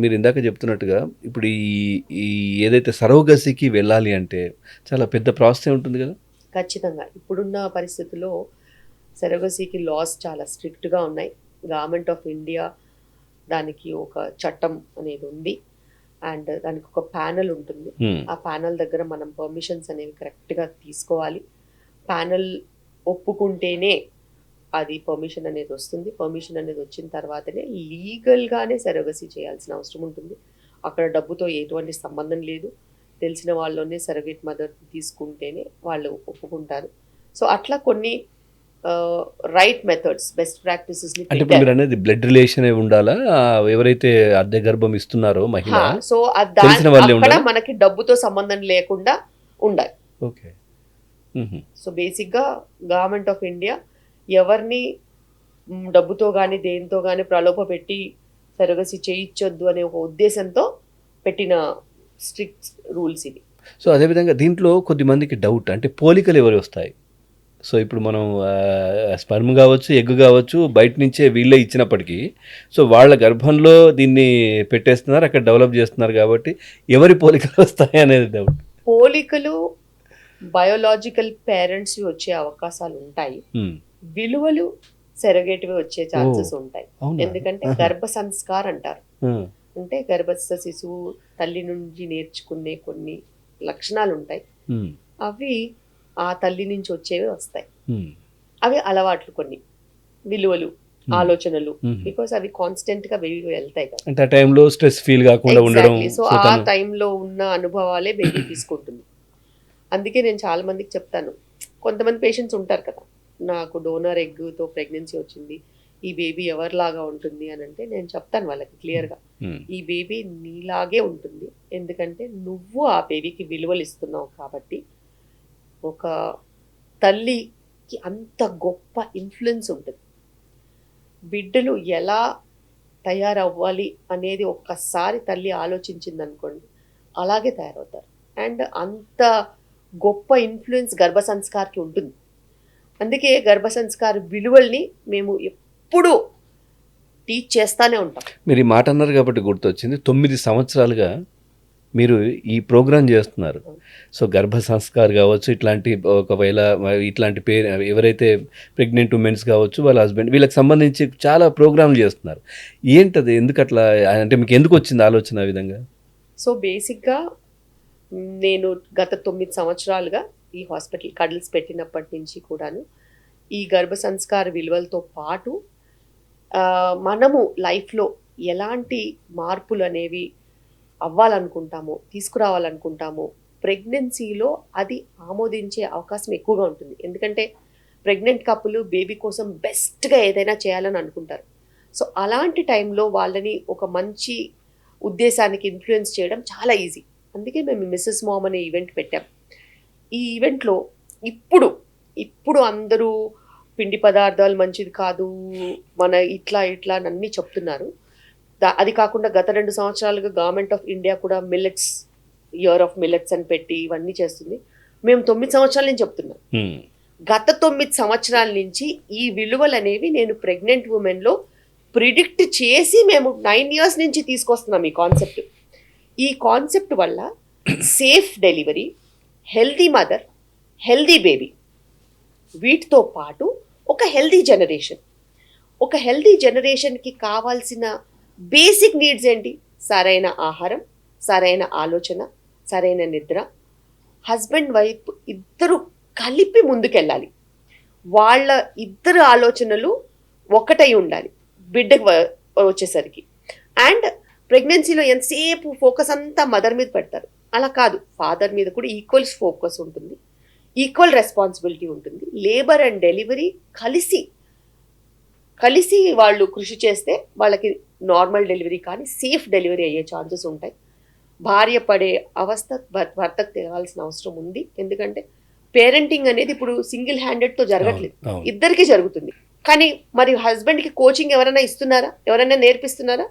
మీరు ఇందాక చెప్తున్నట్టుగా ఇప్పుడు ఈ ఏదైతే సరోగసికి వెళ్ళాలి అంటే చాలా పెద్ద ప్రాసెస్ ఉంటుంది కదా? ఖచ్చితంగా ఇప్పుడున్న పరిస్థితుల్లో సరగసీకి లాస్ చాలా స్ట్రిక్ట్గా ఉన్నాయి. గవర్నమెంట్ ఆఫ్ ఇండియా దానికి ఒక చట్టం అనేది ఉంది. అండ్ దానికి ఒక ప్యానెల్ ఉంటుంది. హ్మ్. ఆ ప్యానెల్ దగ్గర మనం పర్మిషన్స్ అనేవి కరెక్ట్గా తీసుకోవాలి. ప్యానెల్ ఒప్పుకుంటేనే అది పర్మిషన్ అనేది వస్తుంది. పర్మిషన్ అనేది వచ్చిన తర్వాతనే లీగల్గానే సరగసి చేయాల్సిన అవసరం ఉంటుంది. అక్కడ డబ్బుతో ఎటువంటి సంబంధం లేదు. తెలిసిన వాళ్ళలోనే సరగేట్ మదర్ తీసుకుంటేనే వాళ్ళు ఒప్పుకుంటారు. సో అట్లా కొన్ని రైట్ మెథడ్స్, బెస్ట్ ప్రాక్టీసెస్ని అంటే ఇప్పుడు మీరు అనేది బ్లడ్ రిలేషన్ ఉండాలా? ఎవరైతే అద్దె గర్భం ఇస్తున్నారో మహిళ సో తెలిసిన వాళ్ళే అక్కడ ఉండాలి? మనకి డబ్బుతో సంబంధం లేకుండా ఉండాలి. ఓకే. మ్మ్. సో బేసిక్గా గవర్నమెంట్ ఆఫ్ ఇండియా ఎవరిని డబ్బుతో కానీ దేంతో కానీ ప్రలోభ పెట్టి సరగసి చేయించొద్దు అనే ఒక ఉద్దేశంతో పెట్టిన స్ట్రిక్ట్ రూల్స్ ఇవి. సో అదేవిధంగా దీంట్లో కొద్దిమందికి డౌట్ అంటే పోలికలు ఎవరు వస్తాయి? సో ఇప్పుడు మనం స్పర్మ్ కావచ్చు, ఎగ్ కావచ్చు, బయట నుంచే వీళ్ళే ఇచ్చినప్పటికీ సో వాళ్ళ గర్భంలో దీన్ని పెట్టేస్తున్నారు, అక్కడ డెవలప్ చేస్తున్నారు కాబట్టి ఎవరి పోలికలు వస్తాయి అనేది డౌట్. పోలికలు బయోలాజికల్ పేరెంట్స్ వచ్చే అవకాశాలు ఉంటాయి. మ్మ్. విలువలు సెరగేటివి వచ్చే ఛాన్సెస్ ఉంటాయి. అవునా? ఎందుకంటే ఆహా. గర్భ సంస్కార్ అంటారు. మ్మ్. అంటే గర్భస్థ శిశువు తల్లి నుంచి నేర్చుకునే కొన్ని లక్షణాలు ఉంటాయి. మ్మ్. అవి ఆ తల్లి నుంచి వచ్చేవి వస్తాయి. మ్మ్. అవి అలవాట్లు కొన్ని విలువలు ఆలోచనలు, బికాస్ అవి కాన్స్టెంట్ గా బేబీ వెళ్తాయి కదా. అంటే ఆ టైంలో స్ట్రెస్ ఫీల్ కాకుండా ఉండడం. సో ఆ టైంలో ఉన్న అనుభవాలే బేబీ తీసుకుంటుంది. అందుకే నేను చాలా మందికి చెప్తాను, కొంతమంది పేషెంట్స్ ఉంటారు కదా, నాకు డోనర్ ఎగ్తో ప్రెగ్నెన్సీ వచ్చింది, ఈ బేబీ ఎవరిలాగా ఉంటుంది అని అంటే నేను చెప్తాను వాళ్ళకి క్లియర్గా, ఈ బేబీ నీలాగే ఉంటుంది, ఎందుకంటే నువ్వు ఆ బేబీకి విలువలు ఇస్తున్నావు కాబట్టి. ఒక తల్లికి అంత గొప్ప ఇన్ఫ్లుయెన్స్ ఉంటుంది. బిడ్డలు ఎలా తయారవ్వాలి అనేది ఒక్కసారి తల్లి ఆలోచించింది అనుకోండి, అలాగే తయారవుతారు. అండ్ అంత గొప్ప ఇన్ఫ్లుయెన్స్ గర్భ సంస్కార్కి ఉంటుంది. అందుకే గర్భ సంస్కార విలువల్ని మేము ఎప్పుడూ టీచ్ చేస్తూనే ఉంటాం. మీరు ఈ మాట అన్నారు కాబట్టి గుర్తొచ్చింది, 9 సంవత్సరాలుగా మీరు ఈ ప్రోగ్రాం చేస్తున్నారు. సో గర్భ సంస్కార్ కావచ్చు, ఇట్లాంటి ఒకవేళ ఇట్లాంటి ఎవరైతే ప్రెగ్నెంట్ ఉమెన్స్ కావచ్చు, వాళ్ళ హస్బెండ్, వీళ్ళకి సంబంధించి చాలా ప్రోగ్రాంలు చేస్తున్నారు. ఏంటది, ఎందుకు అట్లా, అంటే మీకు ఎందుకు వచ్చింది ఆలోచన ఆ విధంగా? సో బేసిక్గా నేను గత 9 సంవత్సరాలుగా ఈ హాస్పిటల్ కడిల్స్ పెట్టినప్పటి నుంచి కూడాను ఈ గర్భ సంస్కార విలువలతో పాటు మనము లైఫ్లో ఎలాంటి మార్పులు అనేవి అవ్వాలనుకుంటామో, తీసుకురావాలనుకుంటామో, ప్రెగ్నెన్సీలో అది ఆమోదించే అవకాశం ఎక్కువగా ఉంటుంది. ఎందుకంటే ప్రెగ్నెంట్ కపుల్ బేబీ కోసం బెస్ట్గా ఏదైనా చేయాలని అనుకుంటారు. సో అలాంటి టైంలో వాళ్ళని ఒక మంచి ఉద్దేశానికి ఇన్ఫ్లుయెన్స్ చేయడం చాలా ఈజీ. అందుకే మేము మిస్సెస్ మామ్ అనే ఈవెంట్ పెట్టాం. ఈ ఈవెంట్లో ఇప్పుడు అందరూ పిండి పదార్థాలు మంచిది కాదు, మన ఇట్లా అని అన్నీ చెప్తున్నారు. అది కాకుండా గత 2 సంవత్సరాలుగా గవర్నమెంట్ ఆఫ్ ఇండియా కూడా మిల్లెట్స్, ఇయర్ ఆఫ్ మిల్లెట్స్ అని పెట్టి ఇవన్నీ చేస్తుంది. మేము 9 సంవత్సరాల నుంచి చెప్తున్నాం. గత 9 సంవత్సరాల నుంచి ఈ విలువలు అనేవి నేను ప్రెగ్నెంట్ ఉమెన్లో ప్రిడిక్ట్ చేసి మేము 9 years నుంచి తీసుకొస్తున్నాం ఈ కాన్సెప్ట్. ఈ కాన్సెప్ట్ వల్ల safe delivery, healthy mother, healthy baby, వీటితో పాటు ఒక హెల్దీ జనరేషన్కి కావాల్సిన బేసిక్ నీడ్స్ ఏంటి? సరైన ఆహారం, సరైన ఆలోచన, సరైన నిద్ర. హస్బెండ్ వైఫ్ ఇద్దరు కలిపి ముందుకెళ్ళాలి. వాళ్ళ ఇద్దరు ఆలోచనలు ఒకటై ఉండాలి బిడ్డకు వచ్చేసరికి. అండ్ ప్రెగ్నెన్సీలో ఎంతసేపు ఫోకస్ అంతా మదర్ మీద పెడతారు, అలా కాదు, ఫాదర్ మీద కూడా ఈక్వల్ ఫోకస్ ఉంటుంది, ఈక్వల్ రెస్పాన్సిబిలిటీ ఉంటుంది. లేబర్ అండ్ డెలివరీ కలిసి వాళ్ళు కృషి చేస్తే వాళ్ళకి నార్మల్ డెలివరీ కానీ సేఫ్ డెలివరీ అయ్యే ఛాన్సెస్ ఉంటాయి. భార్య పడే అవస్థ భర్తకు తెలియాల్సిన అవసరం ఉంది. ఎందుకంటే పేరెంటింగ్ అనేది ఇప్పుడు సింగిల్ హ్యాండెడ్తో జరగట్లేదు, ఇద్దరికి జరుగుతుంది. కానీ మరి హస్బెండ్కి కోచింగ్ ఎవరైనా ఇస్తున్నారా, ఎవరైనా నేర్పిస్తున్నారా?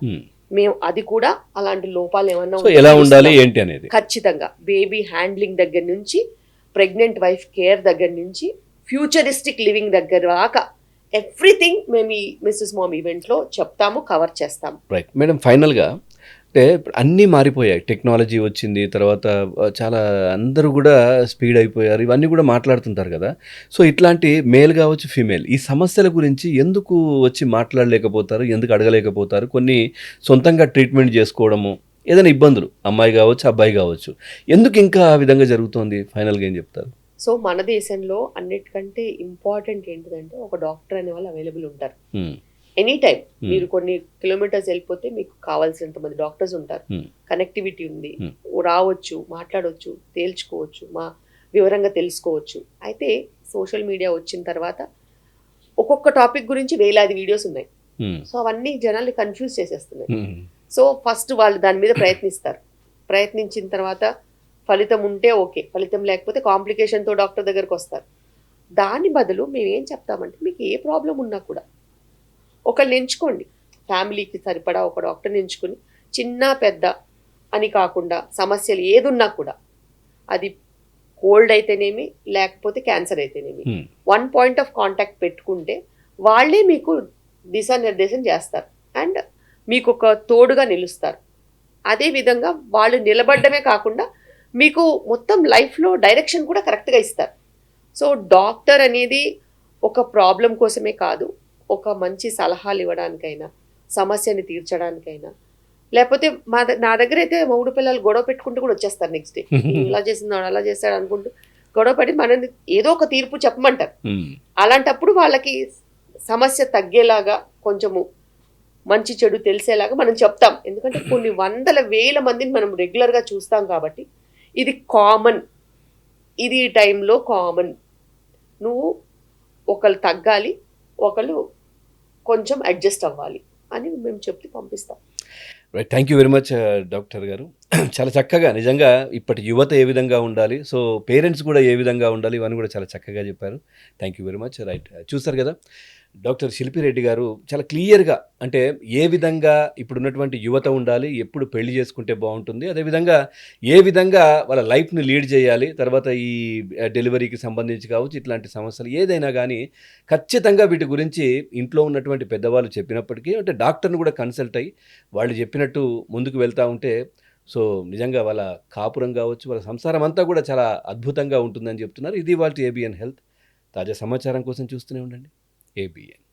మేము అది కూడా అలాంటి లోపాలు ఏమన్నా ఎలా ఉండాలి ఏంటి అనేది ఖచ్చితంగా బేబీ హ్యాండ్లింగ్ దగ్గర నుంచి, ప్రెగ్నెంట్ వైఫ్ కేర్ దగ్గర నుంచి, ఫ్యూచరిస్టిక్ లివింగ్ దగ్గర దాకా ఎవ్రీథింగ్ మేము ఈ మిస్సెస్ మామ్ ఈవెంట్లో చెప్తాము, కవర్ చేస్తాము. రైట్ మేడం, ఫైనల్గా అంటే అన్నీ మారిపోయాయి, టెక్నాలజీ వచ్చింది, తర్వాత చాలా అందరూ కూడా స్పీడ్ అయిపోయారు, ఇవన్నీ కూడా మాట్లాడుతుంటారు కదా. సో ఇట్లాంటి మేల్ కావచ్చు, ఫీమేల్, ఈ సమస్యల గురించి ఎందుకు వచ్చి మాట్లాడలేకపోతారు, ఎందుకు అడగలేకపోతారు? కొన్ని సొంతంగా ట్రీట్మెంట్ చేసుకోవడము, ఏదైనా ఇబ్బందులు, అమ్మాయి కావచ్చు అబ్బాయి కావచ్చు, ఎందుకు ఇంకా ఆ విధంగా జరుగుతోంది? ఫైనల్గా ఏం చెప్తారు? సో మన దేశంలో అన్నిటికంటే ఇంపార్టెంట్ ఏంటిదంటే ఒక డాక్టర్ అనే వాళ్ళు అవైలబుల్ ఉంటారు ఎనీ టైం. మీరు కొన్ని కిలోమీటర్స్ వెళ్ళిపోతే మీకు కావాల్సినంత మంది డాక్టర్స్ ఉంటారు, కనెక్టివిటీ ఉంది, రావచ్చు, మాట్లాడవచ్చు, తేల్చుకోవచ్చు, మా వివరంగా తెలుసుకోవచ్చు. అయితే సోషల్ మీడియా వచ్చిన తర్వాత ఒక్కొక్క టాపిక్ గురించి వేలాది వీడియోస్ ఉన్నాయి. సో అవన్నీ జనాల్ని కన్ఫ్యూజ్ చేసేస్తున్నాయి. సో ఫస్ట్ వాళ్ళు దాని మీద ప్రయత్నించిన తర్వాత ఫలితం ఉంటే ఓకే, ఫలితం లేకపోతే కాంప్లికేషన్తో డాక్టర్ దగ్గరకు వస్తారు. దాని బదులు మేము ఏం చెప్తామంటే, మీకు ఏ ప్రాబ్లం ఉన్నా కూడా ఒకళ్ళని ఎంచుకోండి, ఫ్యామిలీకి సరిపడా ఒక డాక్టర్ని ఎంచుకుని, చిన్న పెద్ద అని కాకుండా సమస్యలు ఏదున్నా కూడా, అది కోల్డ్ అయితేనేమి లేకపోతే క్యాన్సర్ అయితేనేమి, 1 point of contact పెట్టుకుంటే వాళ్ళే మీకు దిశానిర్దేశం చేస్తారు అండ్ మీకు ఒక తోడుగా నిలుస్తారు. అదేవిధంగా వాళ్ళు నిలబడమే కాకుండా మీకు మొత్తం లైఫ్లో డైరెక్షన్ కూడా కరెక్ట్గా ఇస్తారు. సో డాక్టర్ అనేది ఒక ప్రాబ్లం కోసమే కాదు, ఒక మంచి సలహాలు ఇవ్వడానికైనా, సమస్యని తీర్చడానికైనా, లేకపోతే నా దగ్గర అయితే 3 పిల్లలు గొడవ పెట్టుకుంటూ కూడా వచ్చేస్తారు నెక్స్ట్ డే, ఇలా చేస్తున్నాడు అలా చేస్తాడు అనుకుంటూ గొడవపడి మనని ఏదో ఒక తీర్పు చెప్పమంటారు. ఉమ్, అలాంటప్పుడు వాళ్ళకి సమస్య తగ్గేలాగా కొంచెము మంచి చెడు తెలిసేలాగా మనం చెప్తాం. ఎందుకంటే కొన్ని వందల వేల మందిని మనం రెగ్యులర్గా చూస్తాం కాబట్టి ఇది కామన్, ఇది ఈ టైంలో కామన్. నువ్వు ఒకళ్ళు తగ్గాలి, ఒకళ్ళు కొంచెం అడ్జస్ట్ అవ్వాలి అని మేము చెప్పి పంపిస్తాం. Right. Thank you very much doctor గారు. చాలా చక్కగా నిజంగా ఇప్పటి యువత ఏ విధంగా ఉండాలి, సో పేరెంట్స్ కూడా ఏ విధంగా ఉండాలి, ఇవన్నీ కూడా చాలా చక్కగా చెప్పారు. Thank you very much. Right, చూసారు కదా డాక్టర్ శిల్పిరెడ్డి గారు చాలా క్లియర్గా, అంటే ఏ విధంగా ఇప్పుడున్నటువంటి యువత ఉండాలి, ఎప్పుడు పెళ్లి చేసుకుంటే బాగుంటుంది, అదేవిధంగా ఏ విధంగా వాళ్ళ లైఫ్ని లీడ్ చేయాలి, తర్వాత ఈ డెలివరీకి సంబంధించి కావచ్చు, ఇట్లాంటి సమస్యలు ఏదైనా కానీ ఖచ్చితంగా వీటి గురించి ఇంట్లో ఉన్నటువంటి పెద్దవాళ్ళు చెప్పినప్పటికీ, అంటే డాక్టర్ని కూడా కన్సల్ట్ అయ్యి వాళ్ళు చెప్పినట్టు ముందుకు వెళ్తూ ఉంటే, సో నిజంగా వాళ్ళ కాపురం కావచ్చు, వాళ్ళ సంసారం అంతా కూడా చాలా అద్భుతంగా ఉంటుందని చెప్తున్నారు. ఇది వాళ్ళ ఏబిఎన్ హెల్త్. తాజా సమాచారం కోసం చూస్తూనే ఉండండి ఏబిఎన్.